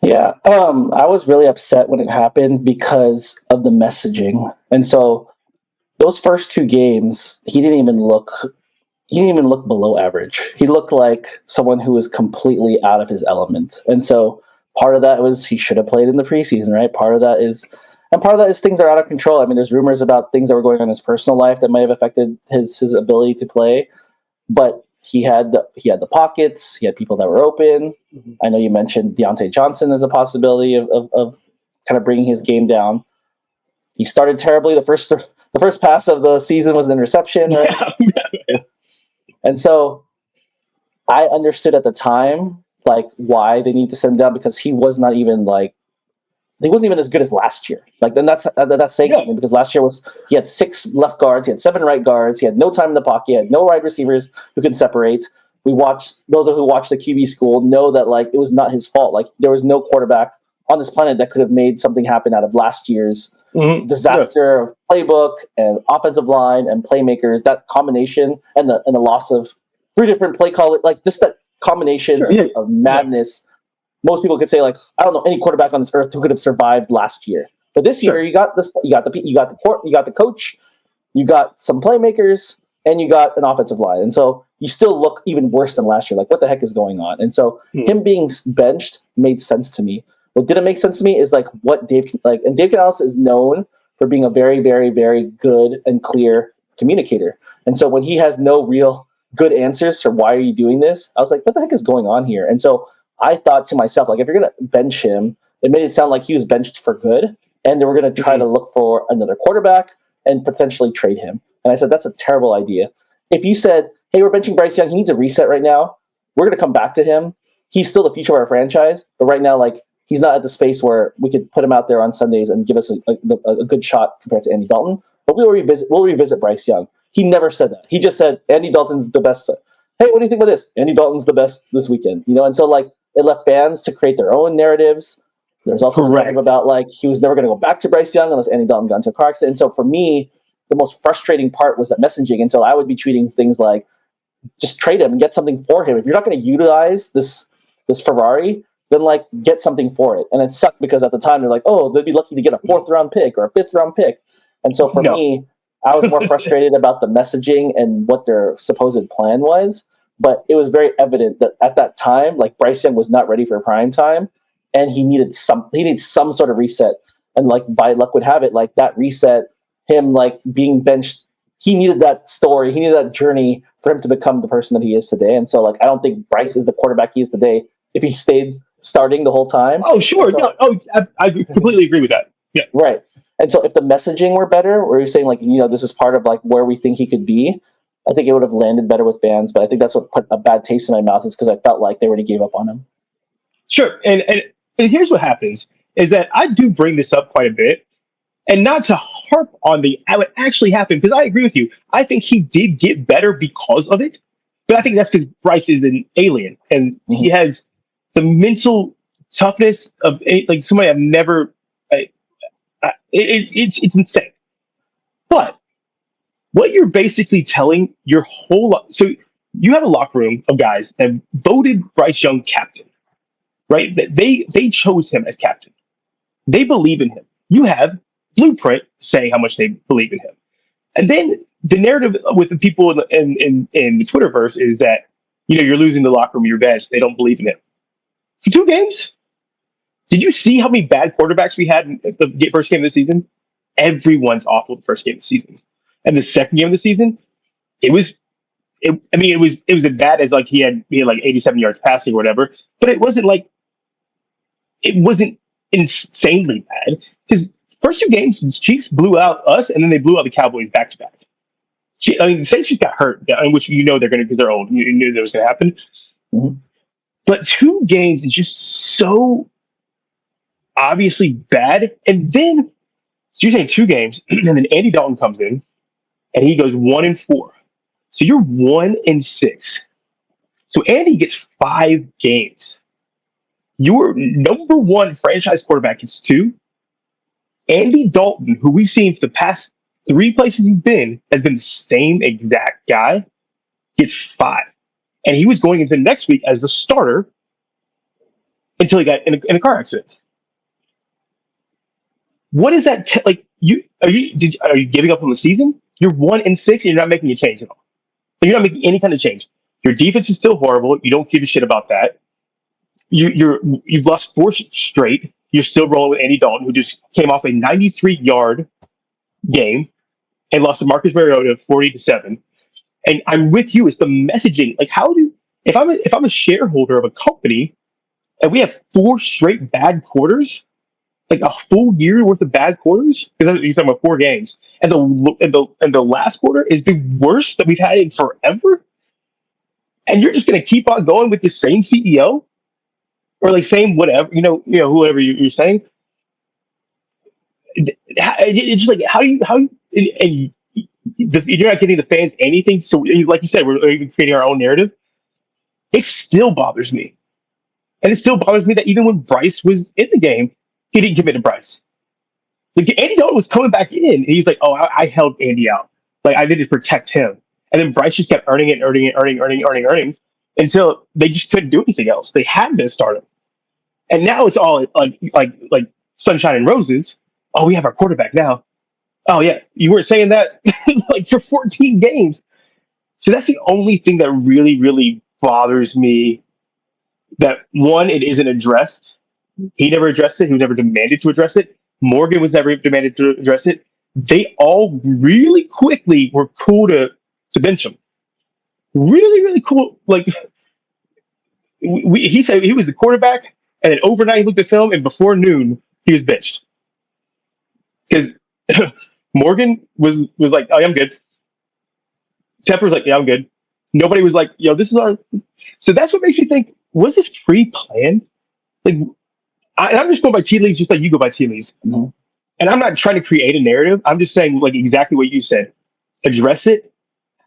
Yeah, I was really upset when it happened because of the messaging. And so those first 2 games, he didn't even look below average. He looked like someone who was completely out of his element. And so part of that was he should have played in the preseason, right? Part of that is things are out of control. I mean, there's rumors about things that were going on in his personal life that might have affected his ability to play. But he had the pockets. He had people that were open. Mm-hmm. I know you mentioned Deontay Johnson as a possibility of kind of bringing his game down. He started terribly. The first pass of the season was an interception, right? Yeah. And so I understood at the time like why they need to send him down because he wasn't even as good as last year. Like then that's saying something because last year he had 6 left guards, he had 7 right guards, he had no time in the pocket, he had no wide receivers who could separate. Those who watched the QB school know that like it was not his fault. Like there was no quarterback on this planet that could have made something happen out of last year's disaster of playbook and offensive line and playmakers. That combination and the loss of 3 different play callers, like just that combination of madness. Most people could say like I don't know any quarterback on this earth who could have survived last year. But this year you got the coach, you got some playmakers, and you got an offensive line. And so you still look even worse than last year. Like what the heck is going on? And so him being benched made sense to me. What didn't make sense to me is like what Dave Canales is known for being a very, very, very good and clear communicator. And so when he has no real good answers for why are you doing this, I was like, what the heck is going on here? And so I thought to myself, like, if you're going to bench him, it made it sound like he was benched for good, and they were going to try to look for another quarterback and potentially trade him. And I said, that's a terrible idea. If you said, hey, we're benching Bryce Young, he needs a reset right now, we're going to come back to him. He's still the future of our franchise, but right now, like, he's not at the space where we could put him out there on Sundays and give us a good shot compared to Andy Dalton. But we'll revisit Bryce Young. He never said that. He just said Andy Dalton's the best. Hey, what do you think about this? Andy Dalton's the best this weekend, And so like it left fans to create their own narratives. There's also a narrative about like he was never going to go back to Bryce Young unless Andy Dalton got into a car accident. And so for me, the most frustrating part was that messaging. And so I would be tweeting things like, just trade him and get something for him. If you're not going to utilize this Ferrari, then like get something for it. And it sucked because at the time they're like, oh, they'd be lucky to get a 4th round pick or a 5th round pick. And so for me, I was more frustrated about the messaging and what their supposed plan was. But it was very evident that at that time, like Bryce Young was not ready for prime time, and he needed some sort of reset. And like by luck would have it, like that reset, him like being benched, he needed that story, he needed that journey for him to become the person that he is today. And so like I don't think Bryce is the quarterback he is today if he stayed starting the whole time. Oh, sure. So, No, I completely agree with that. Yeah. Right. And so if the messaging were better, where you're saying like, this is part of like where we think he could be, I think it would have landed better with fans. But I think that's what put a bad taste in my mouth, is because I felt like they already gave up on him. Sure. And here's what happens is that I do bring this up quite a bit, and not to harp on what actually happened, because I agree with you. I think he did get better because of it. But I think that's because Bryce is an alien, and he has the mental toughness of like somebody I've never. It's insane. But what you're basically telling your whole so you have a locker room of guys that voted Bryce Young captain, right? They chose him as captain. They believe in him. You have Blueprint saying how much they believe in him, and then the narrative with the people in the Twitterverse is that you're losing the locker room, your bench. They don't believe in him. For 2 games, did you see how many bad quarterbacks we had in the first game of the season? Everyone's awful the first game of the season, and the second game of the season, it was as bad as like he had like 87 yards passing or whatever, but it wasn't insanely bad, because first 2 games the Chiefs blew out us, and then they blew out the Cowboys back to back. I mean, the Saints just got hurt, which they're going to, because they're old. You knew that was going to happen. Mm-hmm. But 2 games is just so obviously bad. And then, so you're saying 2 games, and then Andy Dalton comes in, and he goes 1-4. So you're 1-6. So Andy gets 5 games. Your number 1 franchise quarterback gets 2. Andy Dalton, who we've seen for the past 3 places he's been, has been the same exact guy, gets 5. And he was going into next week as the starter until he got in a car accident. What is that like? Are you giving up on the season? You're 1-6 and you're not making a change at all. You're not making any kind of change. Your defense is still horrible. You don't give a shit about that. You've lost 4 straight. You're still rolling with Andy Dalton, who just came off a 93-yard game and lost to Marcus Mariota 40-7. And I'm with you. It's the messaging. Like, if I'm a shareholder of a company and we have 4 straight bad quarters, like a full year worth of bad quarters, because you're talking about 4 games, and the last quarter is the worst that we've had in forever, and you're just going to keep on going with the same CEO, or like same whatever, whoever you're saying. It's just like how you and you're not giving the fans anything. So like you said, we're even creating our own narrative. It still bothers me, and it still bothers me that even when Bryce was in the game, he didn't commit to Bryce. Like, Andy Dalton was coming back in, and he's like, "Oh, I held Andy out. Like, I needed to protect him." And then Bryce just kept earning until they just couldn't do anything else. They had to start him. And now it's all like sunshine and roses. Oh, we have our quarterback now. Oh yeah, you weren't saying that like for 14 games. So that's the only thing that really, really bothers me. That one, it isn't addressed. He never addressed it. He was never demanded to address it. Morgan was never demanded to address it. They all really quickly were cool to bench him. Really, really cool. Like, he said he was the quarterback, and then overnight he looked at film, and before noon he was benched because Morgan was like, "Oh, yeah, I'm good." Tepper's like, "Yeah, I'm good." Nobody was like, "Yo, this is our." So that's what makes me think: was this pre-planned? Like, I'm just going by tea leaves, just like you go by tea leaves. Mm-hmm. And I'm not trying to create a narrative. I'm just saying, like, exactly what you said. Address it.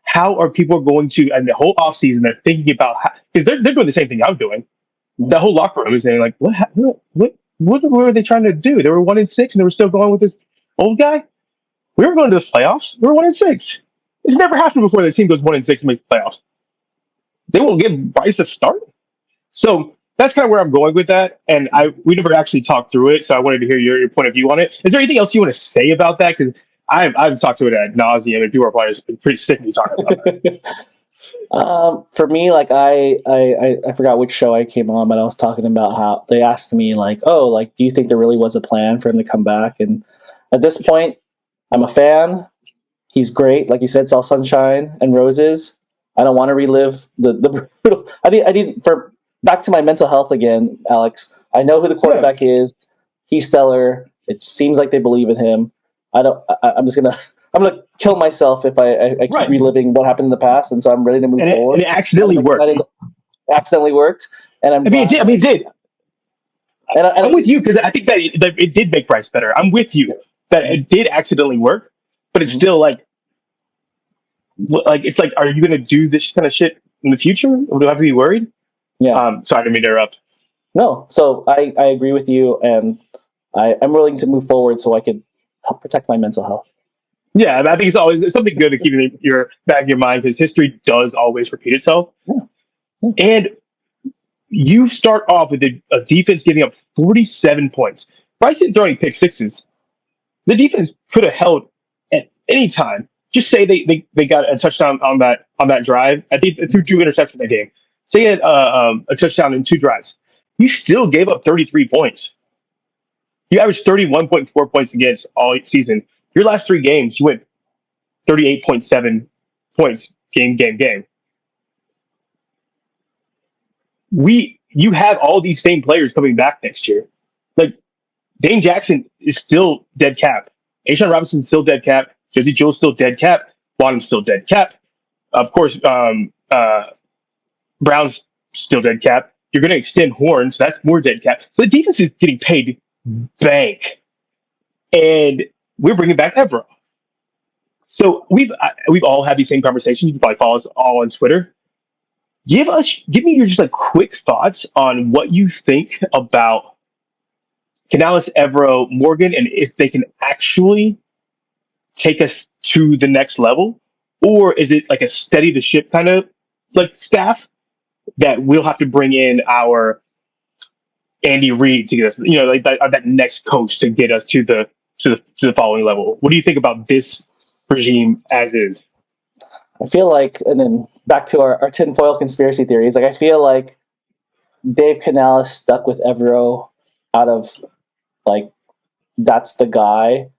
How are people going to, and the whole offseason, they're thinking about how, because they're doing the same thing I'm doing. Mm-hmm. The whole locker room is saying, like, what were they trying to do? They were 1-6 and they were still going with this old guy. We were going to the playoffs. We were 1-6. It's never happened before the team goes 1-6 and makes the playoffs. they won't give Bryce a start. So that's kind of where I'm going with that. And we never actually talked through it, so I wanted to hear your point of view on it. Is there anything else you want to say about that? Because I've talked to it ad nauseum, and people are probably just pretty sick of me talking about that. For me, like I forgot which show I came on, but I was talking about how they asked me like, oh, like, do you think there really was a plan for him to come back? And at this point, I'm a fan. He's great. Like you said, it's all sunshine and roses. I don't want to relive the brutal. I need for back to my mental health again, Alex. I know who the quarterback is. He's stellar. It seems like they believe in him. I'm gonna kill myself if I keep reliving what happened in the past, and so I'm ready to move forward. And it accidentally worked. It accidentally worked, and it did. And I'm with you because I think that it did make Bryce better. I'm with you that it did accidentally work, but it's still like it's like, are you going to do this kind of shit in the future? Or do I have to be worried? Yeah. Sorry to interrupt. No, so I agree with you, and I'm willing to move forward so I could help protect my mental health. Yeah, I think it's something good to keep in your back of your mind because history does always repeat itself. Yeah. And you start off with a defense giving up 47 points. Bryce didn't throw any pick sixes. The defense could have held at any time. Just say they got a touchdown on that drive. I think they threw 2 interceptions that game. Say you had a touchdown in 2 drives. You still gave up 33 points. You averaged 31.4 points against all season. Your last 3 games, you went 38.7 points game. You have all these same players coming back next year. Like Dane Jackson is still dead cap. A'Shawn Robinson is still dead cap. Josie Jewell's still dead cap. Bottom's still dead cap. Of course, Brown's still dead cap. You're going to extend Horn, so that's more dead cap. So the defense is getting paid bank, and we're bringing back Evero. So we've all had these same conversations. You can probably follow us all on Twitter. Give me your just like quick thoughts on what you think about Canales, Evero, Morgan, and if they can actually take us to the next level, or is it like a steady the ship kind of like staff that we'll have to bring in our Andy Reid to get us, like that next coach to get us to the following level? What do you think about this regime as is? I feel like, and then back to our tinfoil conspiracy theories, like I feel like Dave Canales stuck with Evero out of like that's the guy.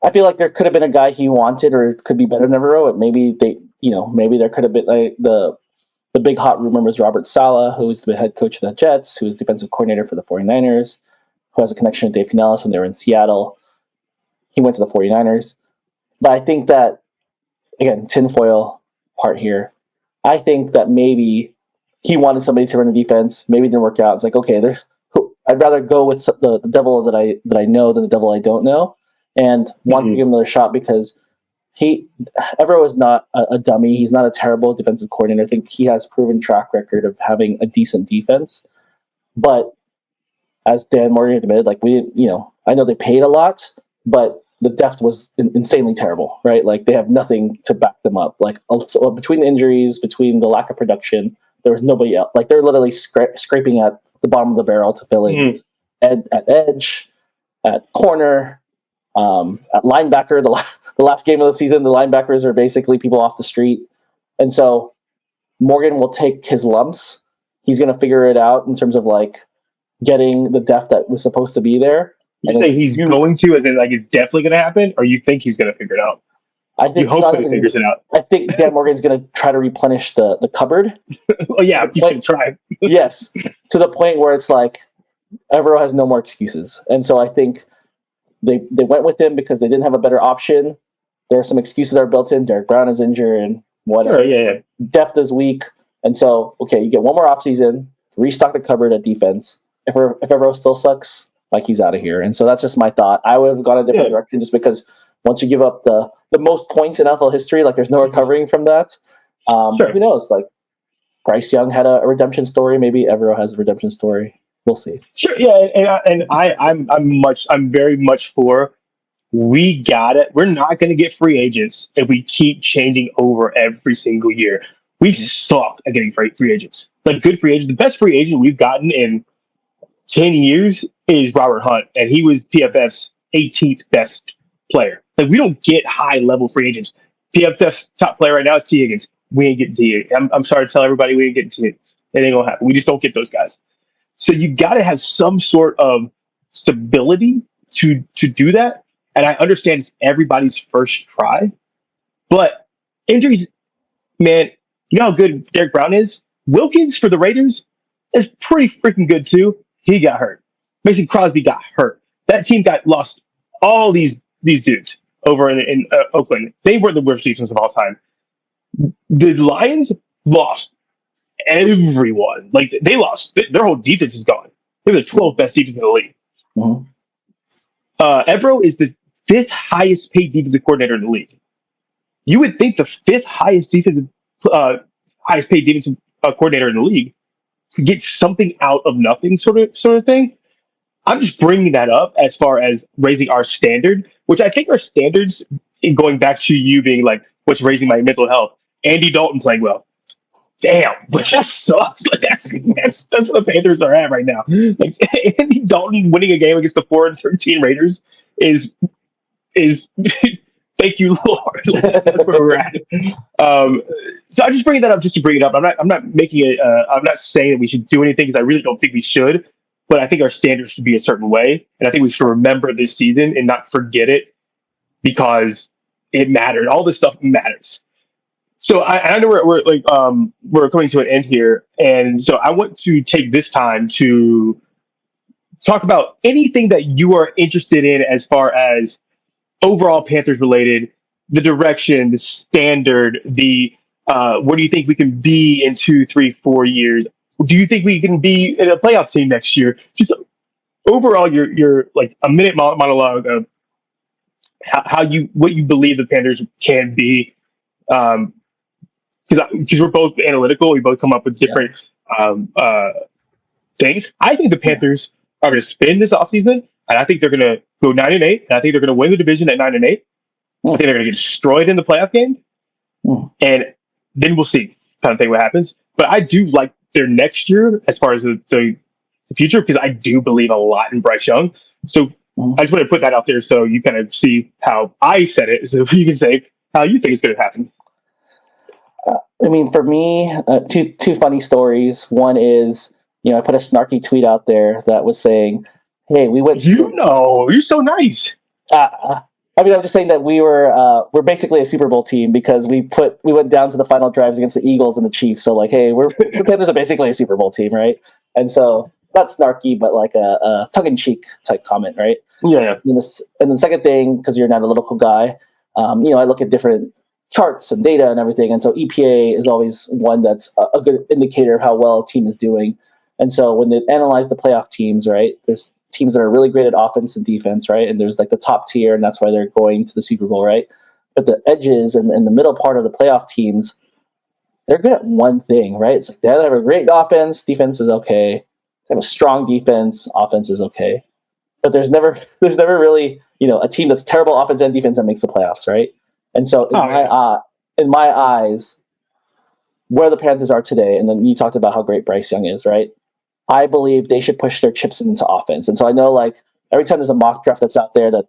I feel like there could have been a guy he wanted, or it could be better than Evero. Maybe maybe there could have been like the big hot rumor was Robert Saleh, who was the head coach of the Jets, who was defensive coordinator for the 49ers, who has a connection with Dave Canales when they were in Seattle. He went to the 49ers. But I think that, again, tinfoil part here, I think that maybe he wanted somebody to run the defense. Maybe it didn't work out. It's like, okay, I'd rather go with the devil that I know than the devil I don't know, and wants to give him another shot because Evero is not a dummy. He's not a terrible defensive coordinator. I think he has proven track record of having a decent defense. But as Dan Morgan admitted, like I know they paid a lot, but the depth was insanely terrible, right? Like they have nothing to back them up. Like so between the injuries, between the lack of production, there was nobody else. Like they're literally scraping at the bottom of the barrel to fill in at edge, at corner, at linebacker. The last game of the season, the linebackers are basically people off the street. And so Morgan will take his lumps. He's going to figure it out in terms of like getting the depth that was supposed to be there. You say he's going to, as in like it's definitely going to happen, or you think he's going to figure it out? I think you hope that he figures it out. I think Dan Morgan's going to try to replenish the cupboard. Oh yeah, he's going to try. Yes, to the point where it's like Evero has no more excuses, and so I think they went with him because they didn't have a better option. There are some excuses that are built in. Derek Brown is injured and whatever. Sure, yeah. Depth is weak, and so okay, you get one more offseason, restock the cupboard at defense. If Evero still sucks, like he's out of here. And so that's just my thought. I would have gone a different direction just because once you give up the most points in NFL history, like there's no recovering from that. Sure. Who knows? Like Bryce Young had a redemption story. Maybe Evero has a redemption story. We'll see. Sure. Yeah. And I'm very much for, we got it. We're not going to get free agents if we keep changing over every single year. We suck at getting free agents. Like good free agents. The best free agent we've gotten in 10 years is Robert Hunt, and he was PFF's 18th best player. Like we don't get high level free agents. PFF's top player right now is T. Higgins. We ain't getting T. Higgins. I'm sorry to tell everybody we ain't getting T. Higgins. It ain't gonna happen. We just don't get those guys. So you got to have some sort of stability to do that. And I understand it's everybody's first try, but injuries, man, you know how good Derek Brown is? Wilkins for the Raiders is pretty freaking good too. He got hurt. Mason Crosby got hurt. That team got lost all these dudes over in Oakland. They were the worst defense of all time. The Lions lost everyone. Like they lost their whole defense is gone. They're the 12th best defense in the league. Mhm. Ebro is the 5th highest paid defensive coordinator in the league. You would think the 5th highest paid defensive coordinator in the league to get something out of nothing, sort of thing. I'm just bringing that up as far as raising our standard, which I think our standards, in going back to you being like, what's raising my mental health? Andy Dalton playing well. Damn, but that sucks. Like that's where the Panthers are at right now. Like Andy Dalton winning a game against the 4-13 Raiders is thank you, Lord. That's where we're at. So I'm just bringing that up just to bring it up. I'm not making it. I'm not saying that we should do anything because I really don't think we should. But I think our standards should be a certain way, and I think we should remember this season and not forget it because it mattered. All this stuff matters. So I know we're coming to an end here, and so I want to take this time to talk about anything that you are interested in as far as overall Panthers related, the direction, the standard, the where do you think we can be in 2, 3, 4 years? Do you think we can be in a playoff team next year? Just overall, your like a minute monologue of what you believe the Panthers can be. Because we're both analytical, we both come up with different things. I think the Panthers are going to spin this offseason, and I think they're going to go 9-8, and I think they're going to win the division at 9-8. I think they're going to get destroyed in the playoff game, and then we'll see kind of thing what happens. But I do like their next year as far as the future because I do believe a lot in Bryce Young. So I just want to put that out there so you kind of see how I said it, so you can say how you think it's going to happen. I mean, for me, two funny stories. One is, I put a snarky tweet out there that was saying, "Hey, we went." You're so nice. I mean, I'm just saying that we're basically a Super Bowl team because we went down to the final drives against the Eagles and the Chiefs. So like, hey, the Panthers are basically a Super Bowl team, right? And so not snarky, but like a tongue-in-cheek type comment, right? Yeah. And the second thing, because you're an analytical guy, I look at different charts and data and everything. And so EPA is always one that's a good indicator of how well a team is doing. And so when they analyze the playoff teams, right, there's teams that are really great at offense and defense, right? And there's like the top tier, and that's why they're going to the Super Bowl, right? But the edges and the middle part of the playoff teams, they're good at one thing, right? It's like they have a great offense, defense is okay. They have a strong defense, offense is okay. But there's never really, a team that's terrible offense and defense that makes the playoffs, right? And so in my eyes, where the Panthers are today, and then you talked about how great Bryce Young is, right? I believe they should push their chips into offense. And so I know like every time there's a mock draft that's out there that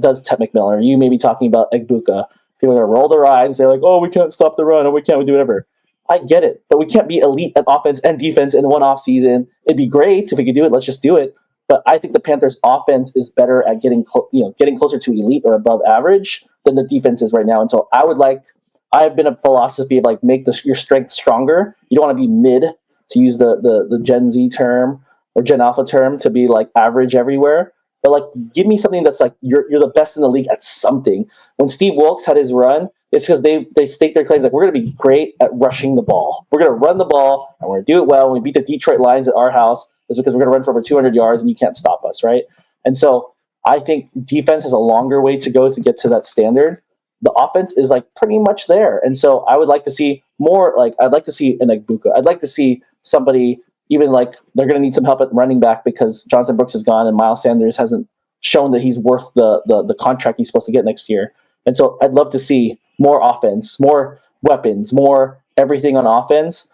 does Ted McMillan, or you may be talking about Egbuka, people are going to roll their eyes and say like, oh, we can't stop the run, or we can't do whatever. I get it, but we can't be elite at offense and defense in one off season. It'd be great if we could do it. Let's just do it. But I think the Panthers' offense is better at getting closer to elite or above average than the defense is right now. And so I have been a philosophy of like make your strength stronger. You don't want to be mid, to use the Gen Z term or Gen Alpha term, to be like average everywhere. But like, give me something that's like you're the best in the league at something. When Steve Wilkes had his run, it's because they state their claims like we're going to be great at rushing the ball. We're going to run the ball and we're going to do it well. When we beat the Detroit Lions at our house, it's because we're going to run for over 200 yards and you can't stop us, right? And so I think defense has a longer way to go to get to that standard. The offense is like pretty much there. And so I would like to see more, like I'd like to see an Egbuka. I'd like to see somebody, even like they're going to need some help at running back because Jonathan Brooks is gone and Miles Sanders hasn't shown that he's worth the contract he's supposed to get next year. And so I'd love to see more offense, more weapons, more everything on offense,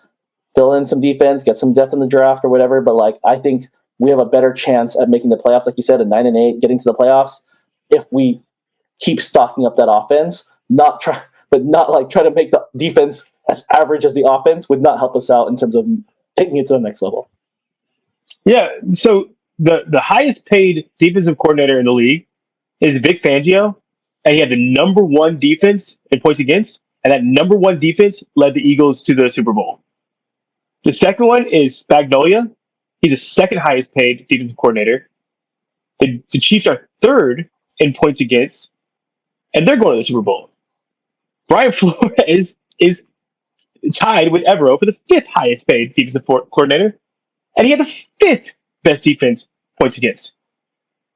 fill in some defense, get some depth in the draft or whatever. But like, I think we have a better chance at making the playoffs, like you said, at 9-8, getting to the playoffs, if we keep stocking up that offense. Not try to make the defense as average as the offense would not help us out in terms of taking it to the next level. Yeah. So the highest paid defensive coordinator in the league is Vic Fangio, and he had the number one defense in points against, and that number one defense led the Eagles to the Super Bowl. The second one is Spagnuolo. He's the second highest paid defensive coordinator. The Chiefs are third in points against, and they're going to the Super Bowl. Brian Flores is tied with Evero for the fifth highest paid defensive coordinator, and he had the fifth best defense points against.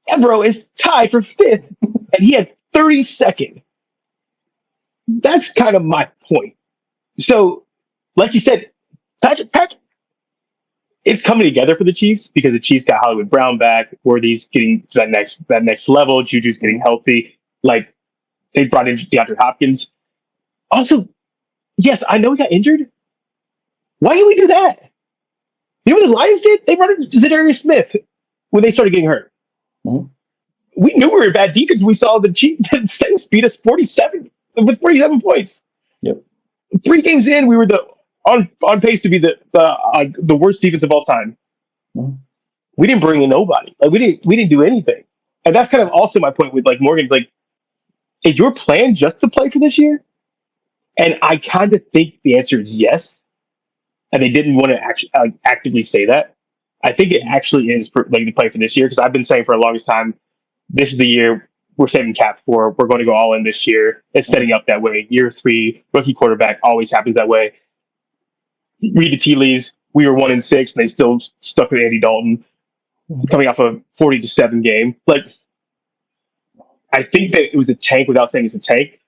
Evero is tied for fifth, and he had 32nd. That's kind of my point. So, like you said, Patrick, it's coming together for the Chiefs because the Chiefs got Hollywood Brown back, Worthy's getting to that next level, Juju's getting healthy. Like, they brought in DeAndre Hopkins. Also, yes, I know he got injured. Why did we do that? You know what the Lions did? They brought in Zadarius Smith when they started getting hurt. Mm-hmm. We knew we were bad defense. We saw the Chiefs Saints beat us 47 points. Yep. 3 games in, we were on pace to be the worst defense of all time. Mm-hmm. We didn't bring in nobody. Like we didn't do anything. And that's kind of also my point with like Morgan's like, is your plan just to play for this year? And I kind of think the answer is yes. And they didn't want to actually actively say that. I think it actually is like to play for this year because I've been saying for the longest time, this is the year we're saving cap for. We're going to go all in this year. It's setting up that way. Year 3, rookie quarterback always happens that way. Read the tea leaves. We were 1-6, and they still stuck with Andy Dalton coming off a 40-7 game. Like, I think that it was a tank without saying it's a tank.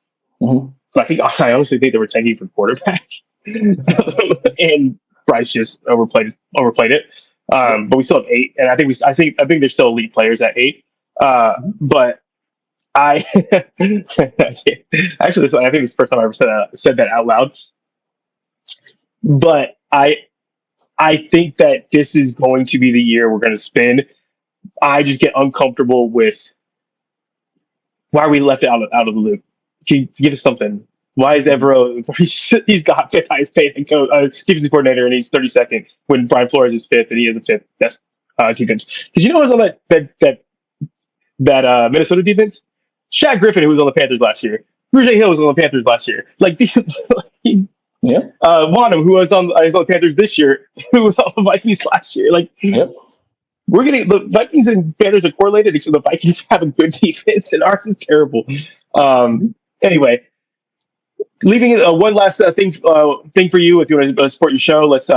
Mm-hmm. But I honestly think they were tanking for quarterback, and Bryce just overplayed it. But we still have 8, and I think there's still elite players at 8. But I actually, I think it's the first time I ever said that out loud. But I think that this is going to be the year we're going to spend. I just get uncomfortable with why are we left out of the loop. Can you give us something? Why is Evero? He's got 5th highest paid defensive coordinator, and he's 32nd when Brian Flores is 5th, and he is the 5th best defense. Because you know who's on that Minnesota defense? Shaq Griffin, who was on the Panthers last year. Rouge Hill was on the Panthers last year. Like, yeah. Wanham, who was on the Panthers this year, who was on the Vikings last year. Like, yep. We're getting the Vikings and Panthers are correlated, except the Vikings have a good defense, and ours is terrible. Anyway, leaving it one last thing for you, if you want to support your show, let's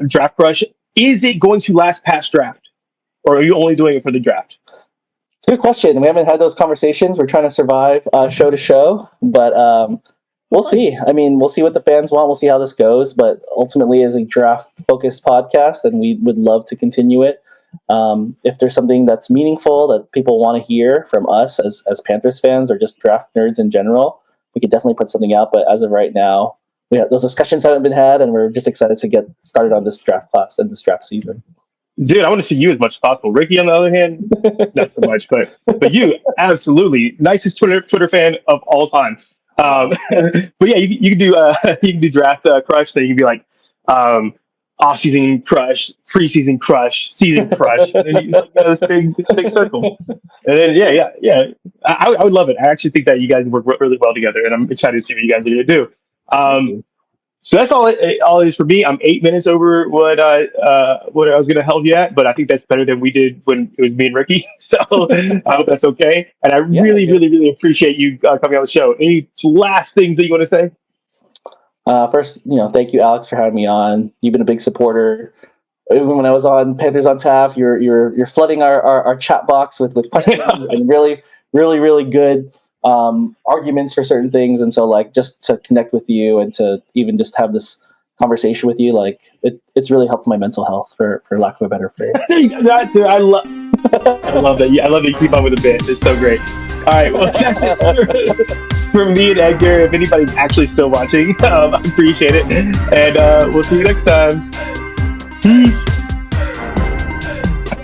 draft crush. Is it going to last past draft, or are you only doing it for the draft? It's a good question. We haven't had those conversations. We're trying to survive show to show, but we'll see. I mean, we'll see what the fans want. We'll see how this goes. But ultimately, as a draft-focused podcast, and we would love to continue it. If there's something that's meaningful that people want to hear from us as Panthers fans or just draft nerds in general, we could definitely put something out. But as of right now, those discussions haven't been had, and we're just excited to get started on this draft class and this draft season. Dude, I want to see you as much as possible. Ricky, on the other hand, not so much, but you, absolutely, nicest Twitter fan of all time. But yeah, you can do draft crush. Then you can be like off-season crush, preseason crush, season crush, and then this big circle. And then yeah, I would love it. I actually think that you guys work really well together, and I'm excited to see what you guys are going to do. So that's all it is for me. I'm 8 minutes over what I was going to help you at, but I think that's better than we did when it was me and Ricky. So I hope that's okay. And I really appreciate you coming on the show. Any last things that you want to say? First, thank you, Alex, for having me on. You've been a big supporter. Even when I was on Panthers on Tap, you're flooding our chat box with questions and really good arguments for certain things. And so, like, just to connect with you and to even just have this conversation with you, like, it's really helped my mental health, for lack of a better phrase. I love that. I love that you keep on with the bit. It's so great. right, well, that's it for me and Edgar. If anybody's actually still watching, I appreciate it. And we'll see you next time. Peace.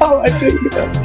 Oh, I did.